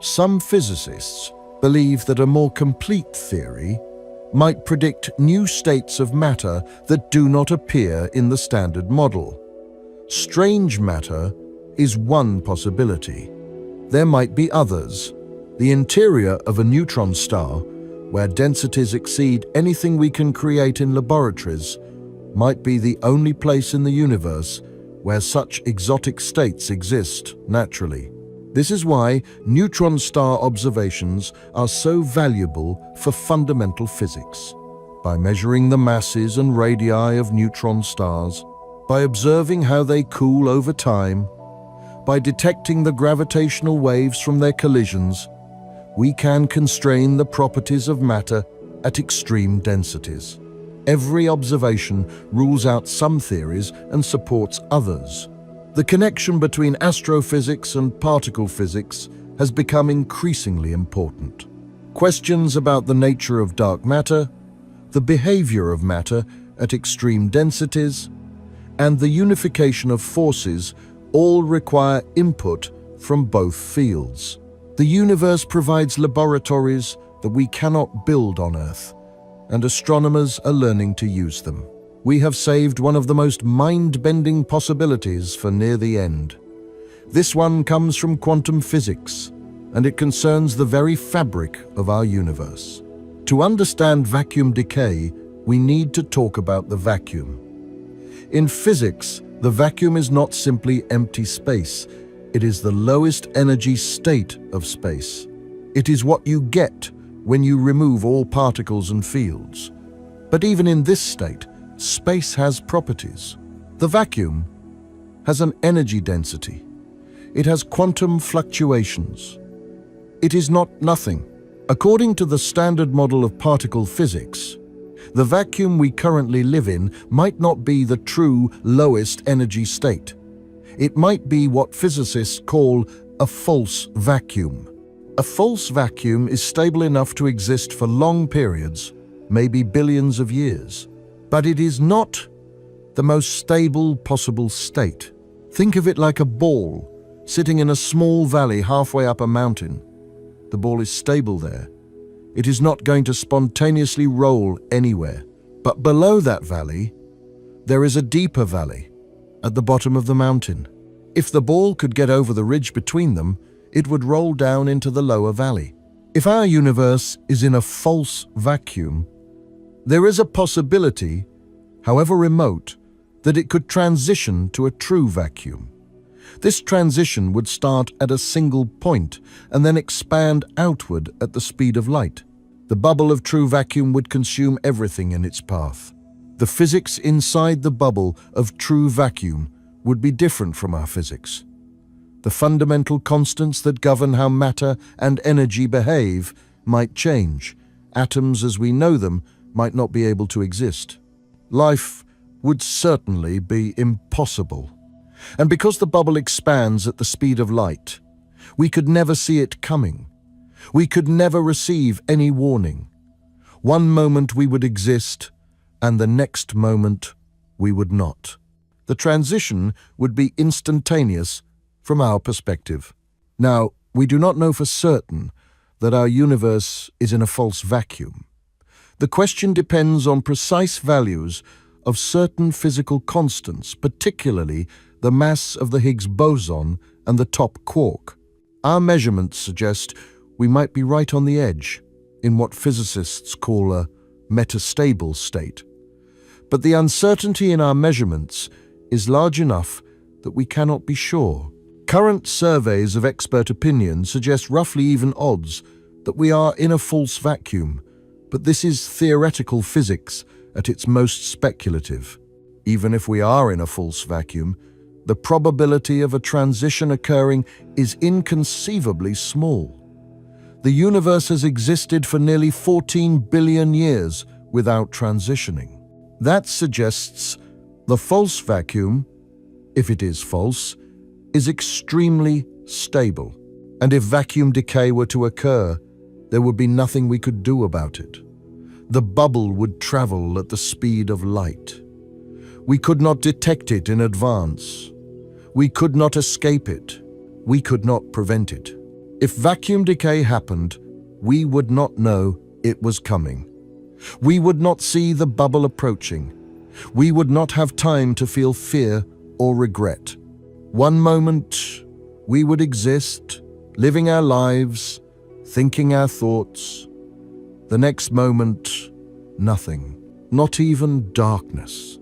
Some physicists believe that a more complete theory might predict new states of matter that do not appear in the standard model. Strange matter is one possibility. There might be others. The interior of a neutron star, where densities exceed anything we can create in laboratories, might be the only place in the universe where such exotic states exist naturally. This is why neutron star observations are so valuable for fundamental physics. By measuring the masses and radii of neutron stars, by observing how they cool over time, by detecting the gravitational waves from their collisions, we can constrain the properties of matter at extreme densities. Every observation rules out some theories and supports others. The connection between astrophysics and particle physics has become increasingly important. Questions about the nature of dark matter, the behavior of matter at extreme densities, and the unification of forces all require input from both fields. The universe provides laboratories that we cannot build on Earth, and astronomers are learning to use them. We have saved one of the most mind-bending possibilities for near the end. This one comes from quantum physics, and it concerns the very fabric of our universe. To understand vacuum decay, we need to talk about the vacuum. In physics, the vacuum is not simply empty space. It is the lowest energy state of space. It is what you get when you remove all particles and fields. But even in this state, space has properties. The vacuum has an energy density. It has quantum fluctuations. It is not nothing. According to the standard model of particle physics, The vacuum we currently live in might not be the true lowest energy state. It might be what physicists call a false vacuum. A false vacuum is stable enough to exist for long periods, maybe billions of years. But it is not the most stable possible state. Think of it like a ball sitting in a small valley halfway up a mountain. The ball is stable there. It is not going to spontaneously roll anywhere. But below that valley, there is a deeper valley at the bottom of the mountain. If the ball could get over the ridge between them, it would roll down into the lower valley. If our universe is in a false vacuum, there is a possibility, however remote, that it could transition to a true vacuum. This transition would start at a single point and then expand outward at the speed of light. The bubble of true vacuum would consume everything in its path. The physics inside the bubble of true vacuum would be different from our physics. The fundamental constants that govern how matter and energy behave might change. Atoms as we know them might not be able to exist. Life would certainly be impossible. And because the bubble expands at the speed of light, we could never see it coming. We could never receive any warning. One moment we would exist, and the next moment we would not. The transition would be instantaneous from our perspective. Now, we do not know for certain that our universe is in a false vacuum. The question depends on precise values of certain physical constants, particularly the mass of the Higgs boson and the top quark. Our measurements suggest we might be right on the edge, in what physicists call a metastable state. But the uncertainty in our measurements is large enough that we cannot be sure. Current surveys of expert opinion suggest roughly even odds that we are in a false vacuum, but this is theoretical physics at its most speculative. Even if we are in a false vacuum, the probability of a transition occurring is inconceivably small. The universe has existed for nearly 14 billion years without transitioning. That suggests the false vacuum, if it is false, is extremely stable. And if vacuum decay were to occur, there would be nothing we could do about it. The bubble would travel at the speed of light. We could not detect it in advance. We could not escape it. We could not prevent it. If vacuum decay happened, we would not know it was coming. We would not see the bubble approaching. We would not have time to feel fear or regret. One moment, we would exist, living our lives, thinking our thoughts. The next moment, nothing, not even darkness.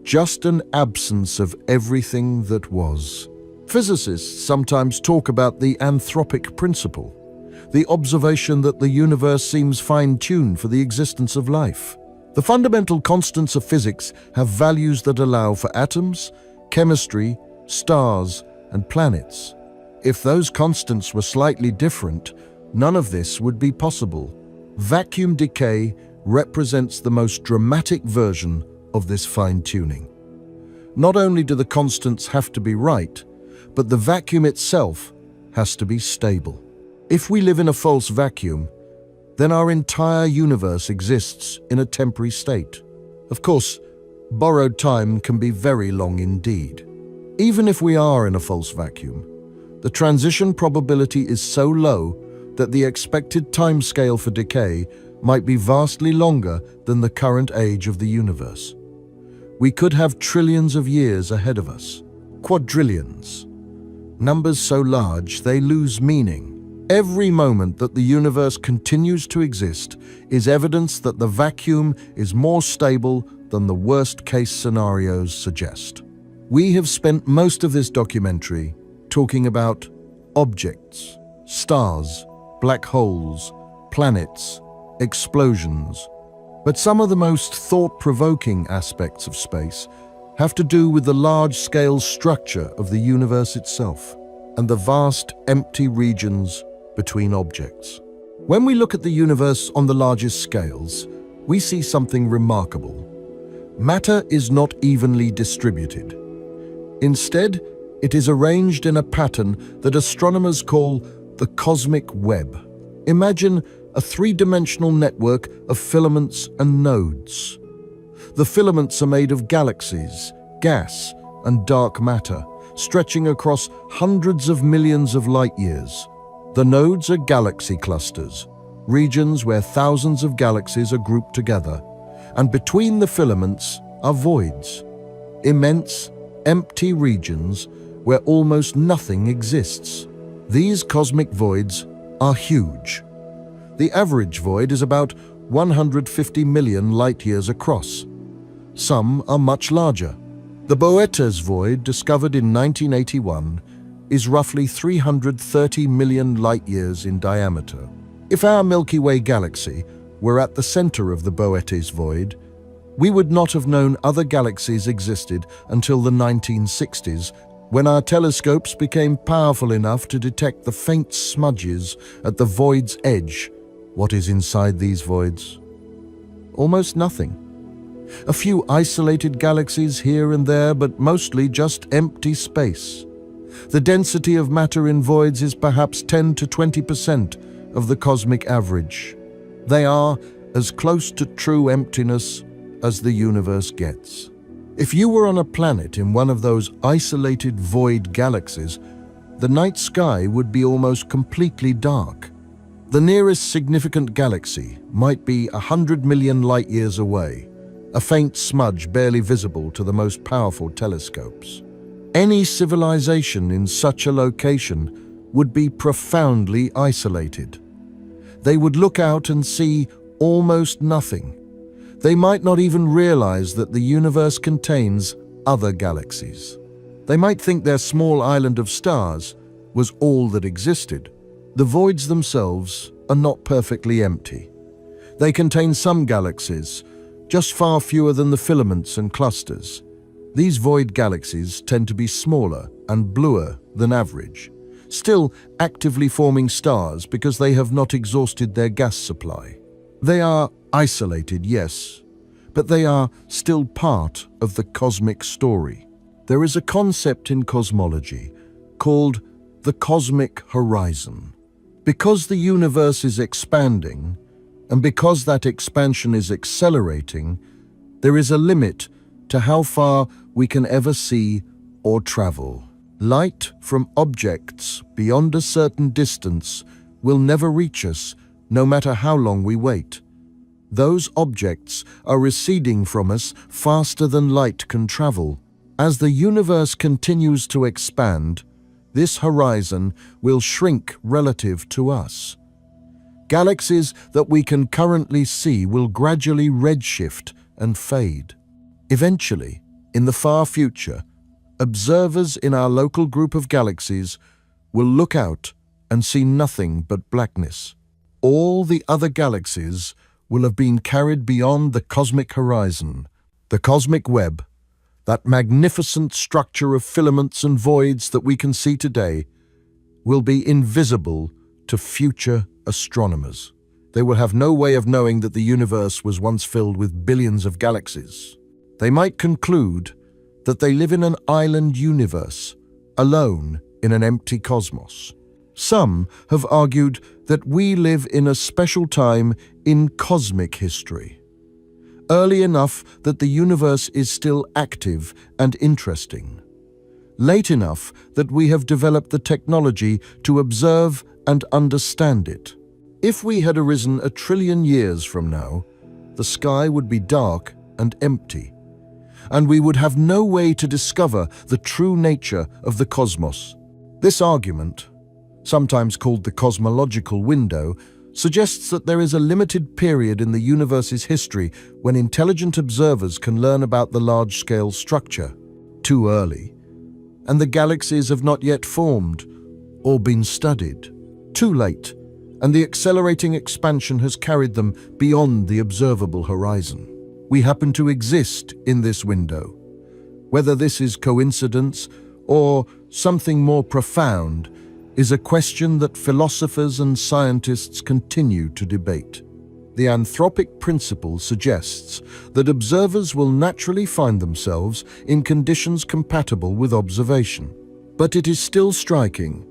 Just an absence of everything that was. Physicists sometimes talk about the anthropic principle, the observation that the universe seems fine-tuned for the existence of life. The fundamental constants of physics have values that allow for atoms, chemistry, stars, and planets. If those constants were slightly different, none of this would be possible. Vacuum decay represents the most dramatic version of this fine-tuning. Not only do the constants have to be right, but the vacuum itself has to be stable. If we live in a false vacuum, then our entire universe exists in a temporary state. Of course, borrowed time can be very long indeed. Even if we are in a false vacuum, the transition probability is so low that the expected timescale for decay might be vastly longer than the current age of the universe. We could have trillions of years ahead of us. Quadrillions. Numbers so large they lose meaning. Every moment that the universe continues to exist is evidence that the vacuum is more stable than the worst-case scenarios suggest. We have spent most of this documentary talking about objects, stars, black holes, planets, explosions. But some of the most thought-provoking aspects of space have to do with the large-scale structure of the universe itself and the vast empty regions between objects. When we look at the universe on the largest scales, we see something remarkable. Matter is not evenly distributed. Instead, it is arranged in a pattern that astronomers call the cosmic web. Imagine a three-dimensional network of filaments and nodes. The filaments are made of galaxies, gas, and dark matter, stretching across hundreds of millions of light years. The nodes are galaxy clusters, regions where thousands of galaxies are grouped together, and between the filaments are voids, immense, empty regions where almost nothing exists. These cosmic voids are huge. The average void is about 150 million light-years across. Some are much larger. The Boötes void, discovered in 1981, is roughly 330 million light-years in diameter. If our Milky Way galaxy were at the center of the Boötes void, we would not have known other galaxies existed until the 1960s, when our telescopes became powerful enough to detect the faint smudges at the void's edge. What is inside these voids? Almost nothing. A few isolated galaxies here and there, but mostly just empty space. The density of matter in voids is perhaps 10 to 20% of the cosmic average. They are as close to true emptiness as the universe gets. If you were on a planet in one of those isolated void galaxies, the night sky would be almost completely dark. The nearest significant galaxy might be 100 million light-years away, a faint smudge barely visible to the most powerful telescopes. Any civilization in such a location would be profoundly isolated. They would look out and see almost nothing. They might not even realize that the universe contains other galaxies. They might think their small island of stars was all that existed. The voids themselves are not perfectly empty. They contain some galaxies, just far fewer than the filaments and clusters. These void galaxies tend to be smaller and bluer than average, still actively forming stars because they have not exhausted their gas supply. They are isolated, yes, but they are still part of the cosmic story. There is a concept in cosmology called the cosmic horizon. Because the universe is expanding, and because that expansion is accelerating, there is a limit to how far we can ever see or travel. Light from objects beyond a certain distance will never reach us, no matter how long we wait. Those objects are receding from us faster than light can travel. As the universe continues to expand, this horizon will shrink relative to us. Galaxies that we can currently see will gradually redshift and fade. Eventually, in the far future, observers in our local group of galaxies will look out and see nothing but blackness. All the other galaxies will have been carried beyond the cosmic horizon. The cosmic web, that magnificent structure of filaments and voids that we can see today, will be invisible to future astronomers. They will have no way of knowing that the universe was once filled with billions of galaxies. They might conclude that they live in an island universe, alone in an empty cosmos. Some have argued that we live in a special time in cosmic history, early enough that the universe is still active and interesting, late enough that we have developed the technology to observe and understand it. If we had arisen 1 trillion years from now, the sky would be dark and empty, and we would have no way to discover the true nature of the cosmos. This argument, sometimes called the cosmological window, suggests that there is a limited period in the universe's history when intelligent observers can learn about the large-scale structure. Too early, and the galaxies have not yet formed or been studied. Too late, and the accelerating expansion has carried them beyond the observable horizon. We happen to exist in this window. Whether this is coincidence or something more profound is a question that philosophers and scientists continue to debate. The anthropic principle suggests that observers will naturally find themselves in conditions compatible with observation. But it is still striking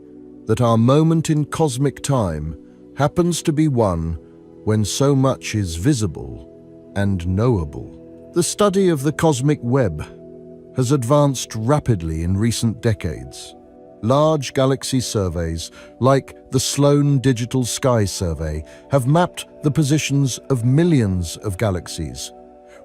that our moment in cosmic time happens to be one when so much is visible and knowable. The study of the cosmic web has advanced rapidly in recent decades. Large galaxy surveys, like the Sloan Digital Sky Survey, have mapped the positions of millions of galaxies,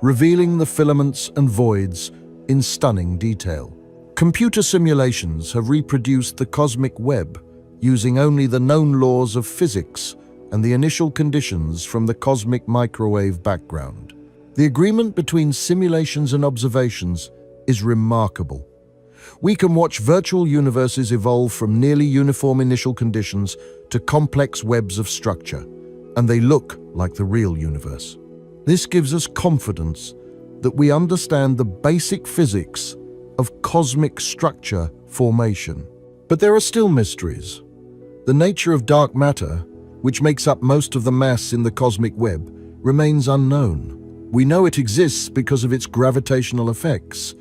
revealing the filaments and voids in stunning detail. Computer simulations have reproduced the cosmic web using only the known laws of physics and the initial conditions from the cosmic microwave background. The agreement between simulations and observations is remarkable. We can watch virtual universes evolve from nearly uniform initial conditions to complex webs of structure, and they look like the real universe. This gives us confidence that we understand the basic physics of cosmic structure formation. But there are still mysteries. The nature of dark matter, which makes up most of the mass in the cosmic web, remains unknown. We know it exists because of its gravitational effects,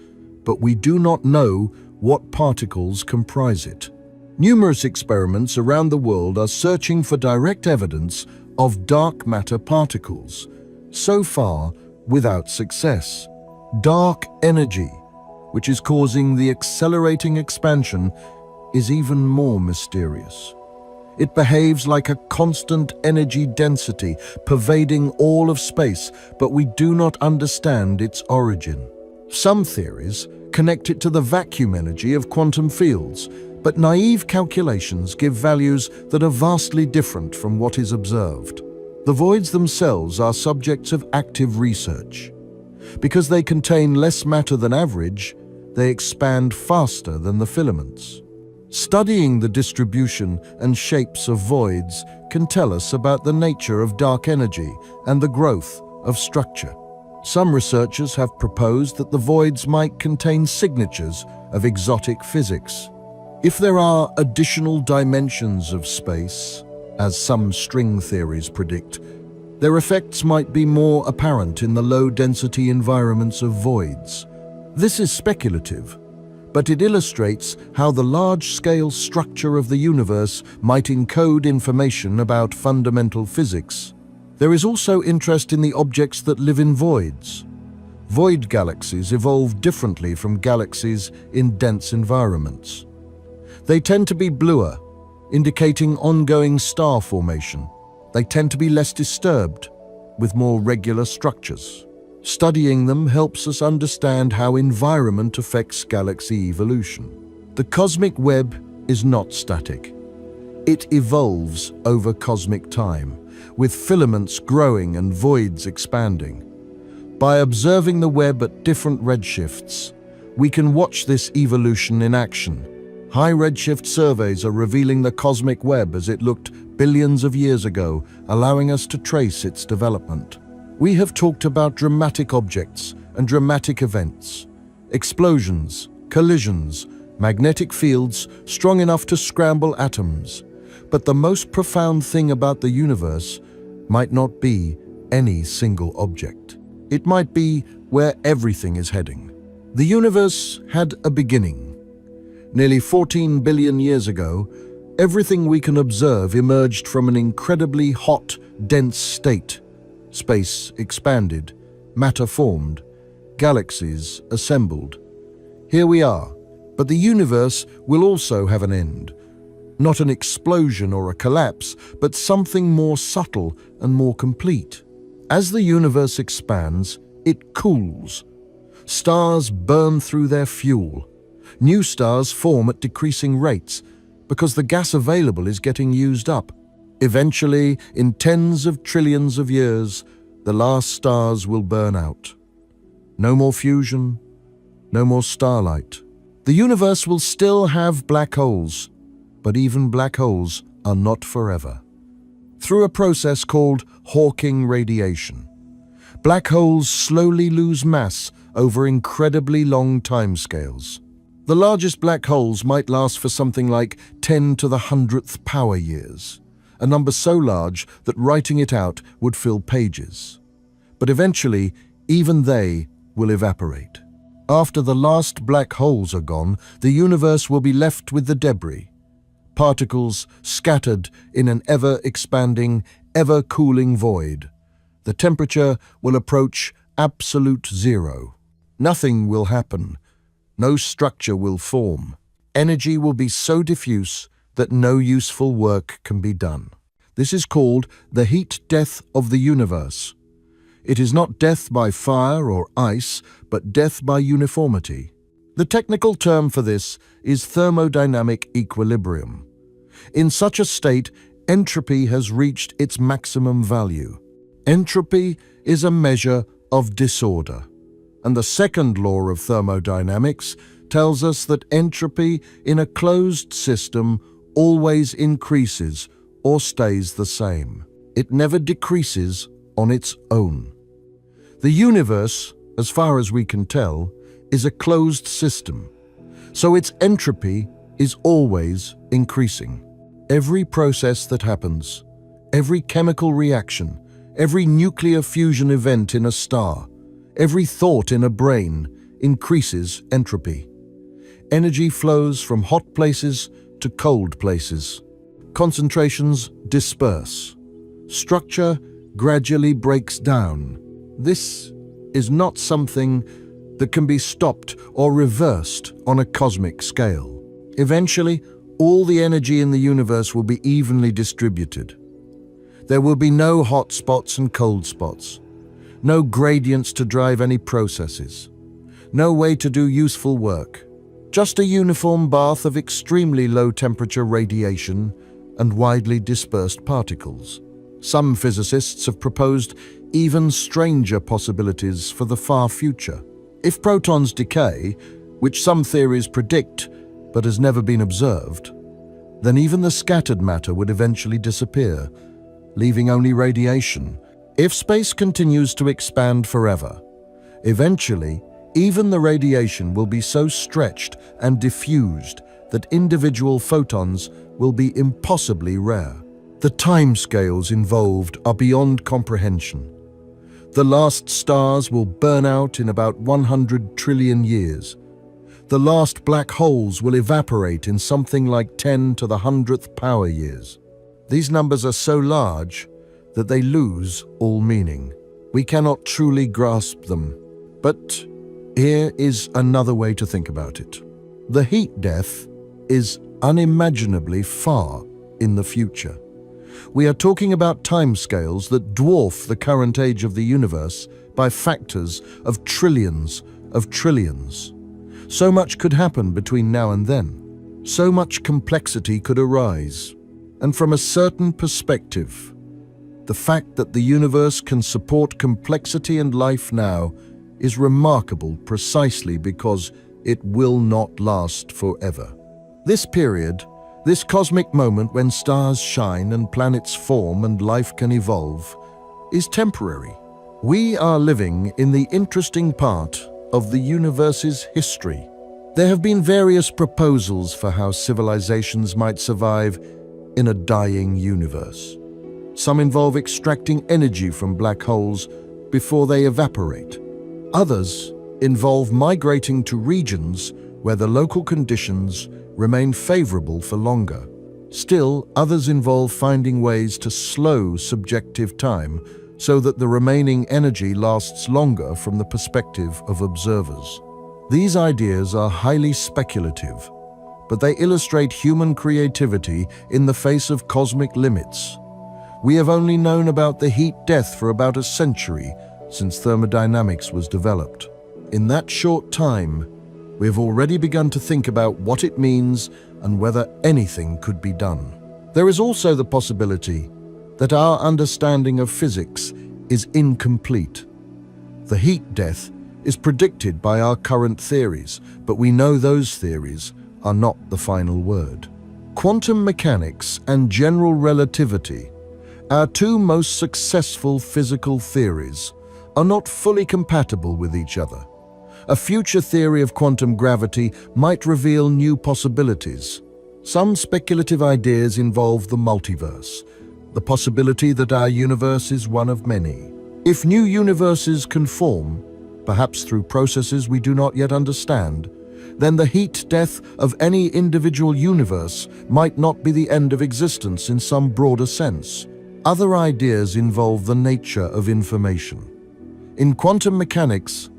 but we do not know what particles comprise it. Numerous experiments around the world are searching for direct evidence of dark matter particles, so far without success. Dark energy, which is causing the accelerating expansion, is even more mysterious. It behaves like a constant energy density pervading all of space, but we do not understand its origin. Some theories connect it to the vacuum energy of quantum fields, but naive calculations give values that are vastly different from what is observed. The voids themselves are subjects of active research. Because they contain less matter than average, they expand faster than the filaments. Studying the distribution and shapes of voids can tell us about the nature of dark energy and the growth of structure. Some researchers have proposed that the voids might contain signatures of exotic physics. If there are additional dimensions of space, as some string theories predict, their effects might be more apparent in the low-density environments of voids. This is speculative, but it illustrates how the large-scale structure of the universe might encode information about fundamental physics. There is also interest in the objects that live in voids. Void galaxies evolve differently from galaxies in dense environments. They tend to be bluer, indicating ongoing star formation. They tend to be less disturbed, with more regular structures. Studying them helps us understand how environment affects galaxy evolution. The cosmic web is not static. It evolves over cosmic time, with filaments growing and voids expanding. By observing the web at different redshifts, we can watch this evolution in action. High redshift surveys are revealing the cosmic web as it looked billions of years ago, allowing us to trace its development. We have talked about dramatic objects and dramatic events, explosions, collisions, magnetic fields strong enough to scramble atoms. But the most profound thing about the universe might not be any single object. It might be where everything is heading. The universe had a beginning. Nearly 14 billion years ago, everything we can observe emerged from an incredibly hot, dense state. Space expanded, matter formed, galaxies assembled. Here we are, but the universe will also have an end. Not an explosion or a collapse, but something more subtle and more complete. As the universe expands, it cools. Stars burn through their fuel. New stars form at decreasing rates because the gas available is getting used up. Eventually, in tens of trillions of years, the last stars will burn out. No more fusion, no more starlight. The universe will still have black holes, but even black holes are not forever. Through a process called Hawking radiation, black holes slowly lose mass over incredibly long timescales. The largest black holes might last for something like 10 to the 100th power years. a number so large that writing it out would fill pages. But eventually, even they will evaporate. After the last black holes are gone, the universe will be left with the debris, particles scattered in an ever-expanding, ever-cooling void. The temperature will approach absolute zero. Nothing will happen. No structure will form. Energy will be so diffuse that no useful work can be done. This is called the heat death of the universe. It is not death by fire or ice, but death by uniformity. The technical term for this is thermodynamic equilibrium. In such a state, entropy has reached its maximum value. Entropy is a measure of disorder. And the second law of thermodynamics tells us that entropy in a closed system always increases or stays the same. It never decreases on its own. The universe, as far as we can tell, is a closed system, so its entropy is always increasing. Every process that happens, every chemical reaction, every nuclear fusion event in a star, every thought in a brain increases entropy. Energy flows from hot places to cold places. Concentrations disperse. Structure gradually breaks down. This is not something that can be stopped or reversed on a cosmic scale. Eventually, all the energy in the universe will be evenly distributed. There will be no hot spots and cold spots, no gradients to drive any processes, no way to do useful work, just a uniform bath of extremely low temperature radiation and widely dispersed particles. Some physicists have proposed even stranger possibilities for the far future. If protons decay, which some theories predict but has never been observed, then even the scattered matter would eventually disappear, leaving only radiation. If space continues to expand forever, eventually even the radiation will be so stretched and diffused that individual photons will be impossibly rare. The timescales involved are beyond comprehension. The last stars will burn out in about 100 trillion years. The last black holes will evaporate in something like 10 to the 100th power years. These numbers are so large that they lose all meaning. We cannot truly grasp them. But here is another way to think about it. The heat death is unimaginably far in the future. We are talking about timescales that dwarf the current age of the universe by factors of trillions of trillions. So much could happen between now and then. So much complexity could arise. And from a certain perspective, the fact that the universe can support complexity and life now is remarkable precisely because it will not last forever. This period, this cosmic moment when stars shine and planets form and life can evolve, is temporary. We are living in the interesting part of the universe's history. There have been various proposals for how civilizations might survive in a dying universe. Some involve extracting energy from black holes before they evaporate. Others involve migrating to regions where the local conditions remain favorable for longer. Still, others involve finding ways to slow subjective time so that the remaining energy lasts longer from the perspective of observers. These ideas are highly speculative, but they illustrate human creativity in the face of cosmic limits. We have only known about the heat death for about a century since thermodynamics was developed. In that short time, we have already begun to think about what it means and whether anything could be done. There is also the possibility that our understanding of physics is incomplete. The heat death is predicted by our current theories, but we know those theories are not the final word. Quantum mechanics and general relativity, our two most successful physical theories, are not fully compatible with each other. A future theory of quantum gravity might reveal new possibilities. Some speculative ideas involve the multiverse, the possibility that our universe is one of many. If new universes can form, perhaps through processes we do not yet understand, then the heat death of any individual universe might not be the end of existence in some broader sense. Other ideas involve the nature of information. In quantum mechanics,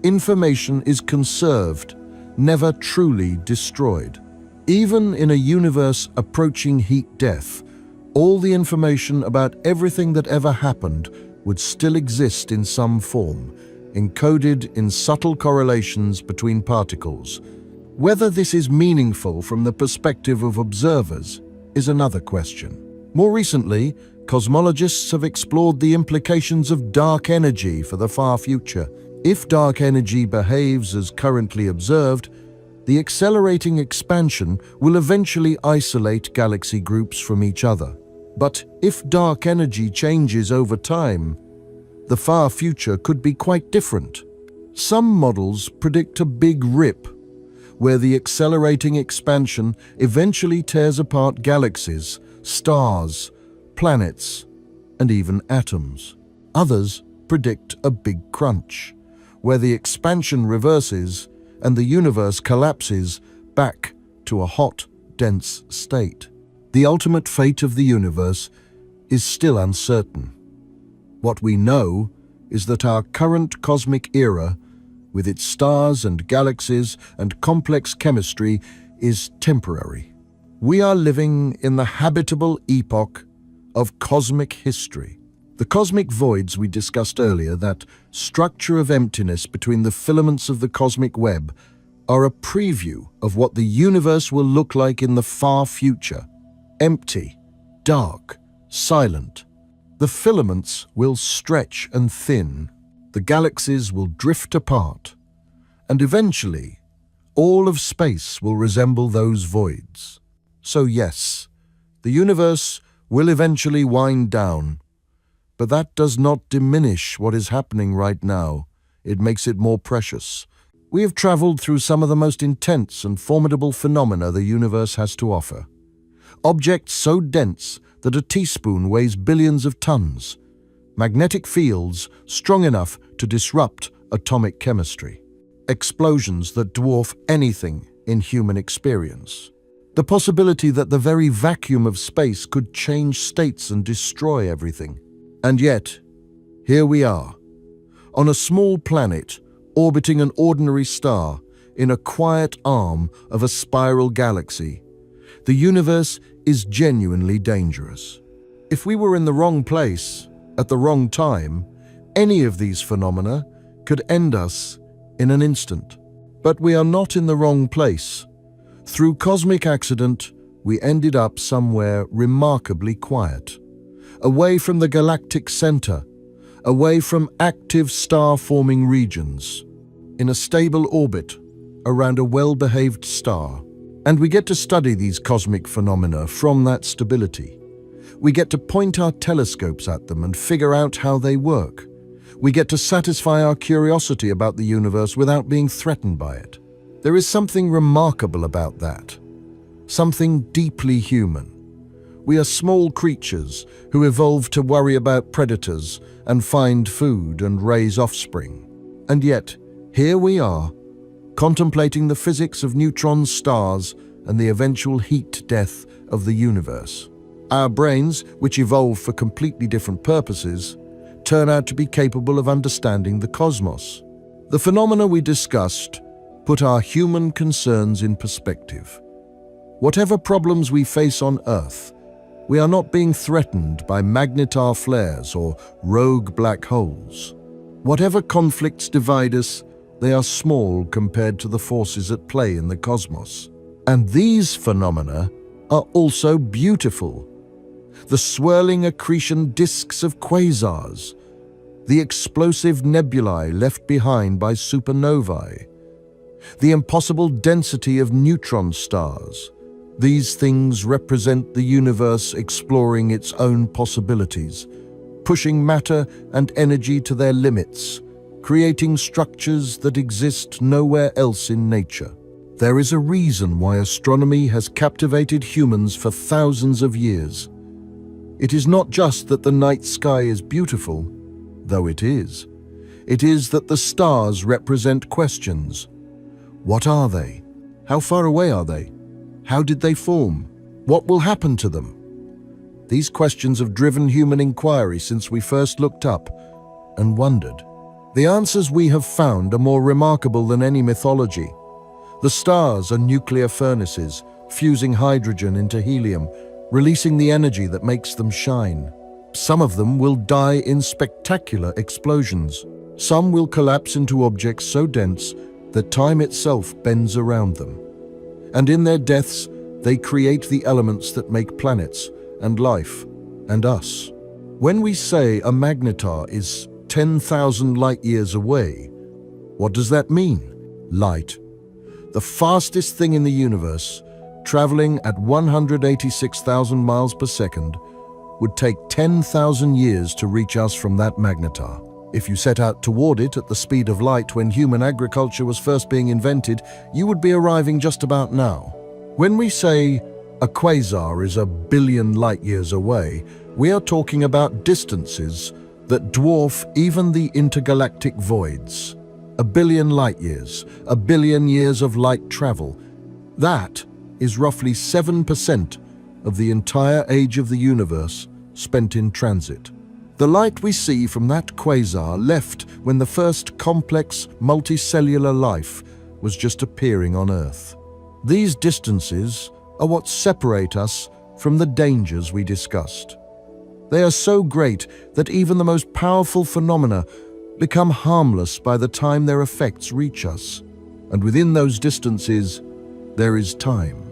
information is conserved, never truly destroyed. Even in a universe approaching heat death, all the information about everything that ever happened would still exist in some form, encoded in subtle correlations between particles. Whether this is meaningful from the perspective of observers is another question. More recently, cosmologists have explored the implications of dark energy for the far future. If dark energy behaves as currently observed, the accelerating expansion will eventually isolate galaxy groups from each other. But if dark energy changes over time, the far future could be quite different. Some models predict a big rip, where the accelerating expansion eventually tears apart galaxies, stars, planets, and even atoms. Others predict a big crunch, where the expansion reverses and the universe collapses back to a hot, dense state. The ultimate fate of the universe is still uncertain. What we know is that our current cosmic era, with its stars and galaxies and complex chemistry, is temporary. We are living in the habitable epoch of cosmic history. The cosmic voids we discussed earlier, that structure of emptiness between the filaments of the cosmic web, are a preview of what the universe will look like in the far future. Empty, dark, silent. The filaments will stretch and thin, the galaxies will drift apart, and eventually, all of space will resemble those voids. So yes, the universe will eventually wind down, but that does not diminish what is happening right now. It makes it more precious. We have traveled through some of the most intense and formidable phenomena the universe has to offer. Objects so dense that a teaspoon weighs billions of tons. Magnetic fields strong enough to disrupt atomic chemistry. Explosions that dwarf anything in human experience. The possibility that the very vacuum of space could change states and destroy everything. And yet, here we are, on a small planet orbiting an ordinary star in a quiet arm of a spiral galaxy. The universe is genuinely dangerous. If we were in the wrong place, at the wrong time, any of these phenomena could end us in an instant. But we are not in the wrong place. Through cosmic accident, we ended up somewhere remarkably quiet, away from the galactic center, away from active star-forming regions, in a stable orbit around a well-behaved star. And we get to study these cosmic phenomena from that stability. We get to point our telescopes at them and figure out how they work. We get to satisfy our curiosity about the universe without being threatened by it. There is something remarkable about that, something deeply human. We are small creatures who evolved to worry about predators and find food and raise offspring. And yet, here we are, contemplating the physics of neutron stars and the eventual heat death of the universe. Our brains, which evolved for completely different purposes, turn out to be capable of understanding the cosmos. The phenomena we discussed put our human concerns in perspective. Whatever problems we face on Earth, we are not being threatened by magnetar flares or rogue black holes. Whatever conflicts divide us, they are small compared to the forces at play in the cosmos. And these phenomena are also beautiful. The swirling accretion disks of quasars, the explosive nebulae left behind by supernovae, the impossible density of neutron stars. These things represent the universe exploring its own possibilities, pushing matter and energy to their limits, creating structures that exist nowhere else in nature. There is a reason why astronomy has captivated humans for thousands of years. It is not just that the night sky is beautiful, though it is. It is that the stars represent questions. What are they? How far away are they? How did they form? What will happen to them? These questions have driven human inquiry since we first looked up and wondered. The answers we have found are more remarkable than any mythology. The stars are nuclear furnaces, fusing hydrogen into helium, releasing the energy that makes them shine. Some of them will die in spectacular explosions. Some will collapse into objects so dense that time itself bends around them. And in their deaths, they create the elements that make planets and life and us. When we say a magnetar is 10,000 light-years away, what does that mean? Light, the fastest thing in the universe, traveling at 186,000 miles per second, would take 10,000 years to reach us from that magnetar. If you set out toward it at the speed of light when human agriculture was first being invented, you would be arriving just about now. When we say a quasar is 1 billion light-years away, we are talking about distances that dwarf even the intergalactic voids. 1 billion light-years, 1 billion years of light travel. That is roughly 7% of the entire age of the universe spent in transit. The light we see from that quasar left when the first complex multicellular life was just appearing on Earth. These distances are what separate us from the dangers we discussed. They are so great that even the most powerful phenomena become harmless by the time their effects reach us. And within those distances, there is time.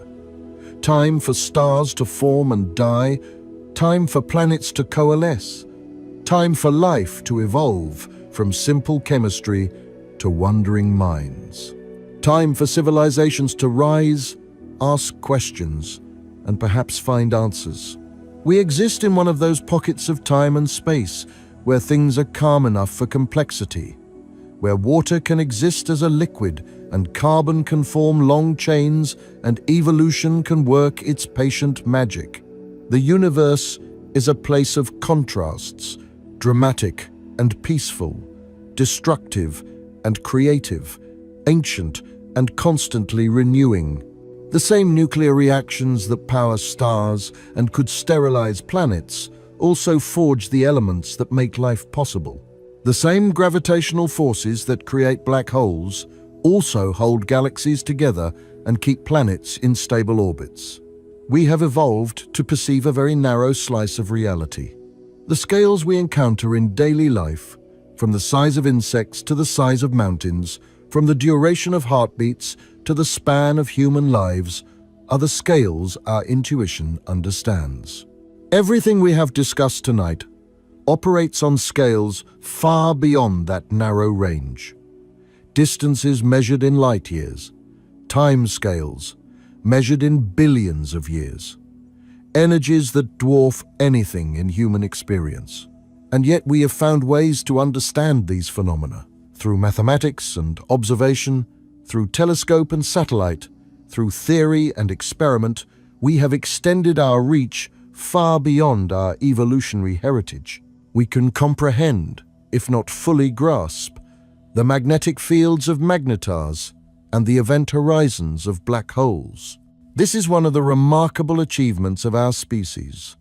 Time for stars to form and die, time for planets to coalesce, time for life to evolve from simple chemistry to wandering minds. Time for civilizations to rise, ask questions, and perhaps find answers. We exist in one of those pockets of time and space where things are calm enough for complexity, where water can exist as a liquid and carbon can form long chains and evolution can work its patient magic. The universe is a place of contrasts, dramatic and peaceful, destructive and creative, ancient and constantly renewing. The same nuclear reactions that power stars and could sterilize planets also forge the elements that make life possible. The same gravitational forces that create black holes also hold galaxies together and keep planets in stable orbits. We have evolved to perceive a very narrow slice of reality. The scales we encounter in daily life, from the size of insects to the size of mountains, from the duration of heartbeats to the span of human lives, are the scales our intuition understands. Everything we have discussed tonight operates on scales far beyond that narrow range. Distances measured in light years, time scales measured in billions of years, energies that dwarf anything in human experience. And yet we have found ways to understand these phenomena through mathematics and observation, through telescope and satellite, through theory and experiment. We have extended our reach far beyond our evolutionary heritage. We can comprehend, if not fully grasp, the magnetic fields of magnetars and the event horizons of black holes. This is one of the remarkable achievements of our species.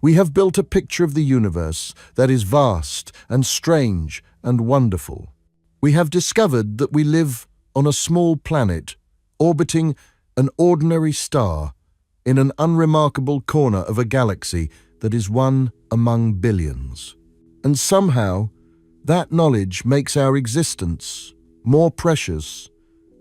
We have built a picture of the universe that is vast and strange and wonderful. We have discovered that we live on a small planet orbiting an ordinary star in an unremarkable corner of a galaxy that is one among billions. And somehow, that knowledge makes our existence more precious,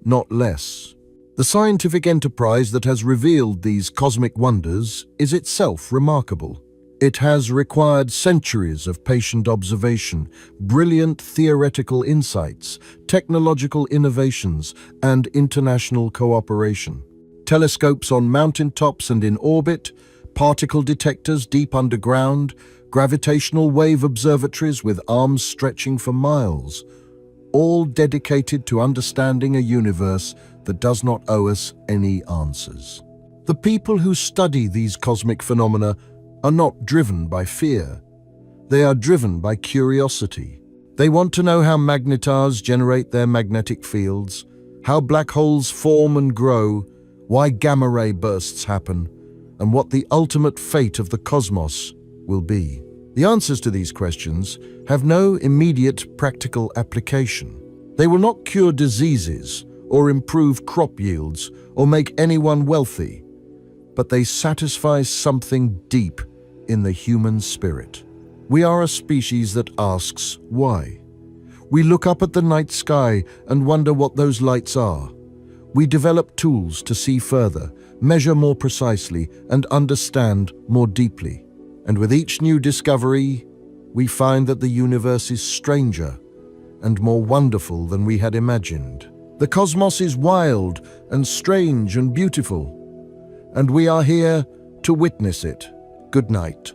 not less. The scientific enterprise that has revealed these cosmic wonders is itself remarkable. It has required centuries of patient observation, brilliant theoretical insights, technological innovations, and international cooperation. Telescopes on mountaintops and in orbit, particle detectors deep underground, gravitational wave observatories with arms stretching for miles, all dedicated to understanding a universe that does not owe us any answers. The people who study these cosmic phenomena are not driven by fear. They are driven by curiosity. They want to know how magnetars generate their magnetic fields, how black holes form and grow, why gamma ray bursts happen, and what the ultimate fate of the cosmos will be. The answers to these questions have no immediate practical application. They will not cure diseases or improve crop yields or make anyone wealthy, but they satisfy something deep in the human spirit. We are a species that asks why. We look up at the night sky and wonder what those lights are. We develop tools to see further, measure more precisely, and understand more deeply. And with each new discovery, we find that the universe is stranger and more wonderful than we had imagined. The cosmos is wild and strange and beautiful, and we are here to witness it. Good night.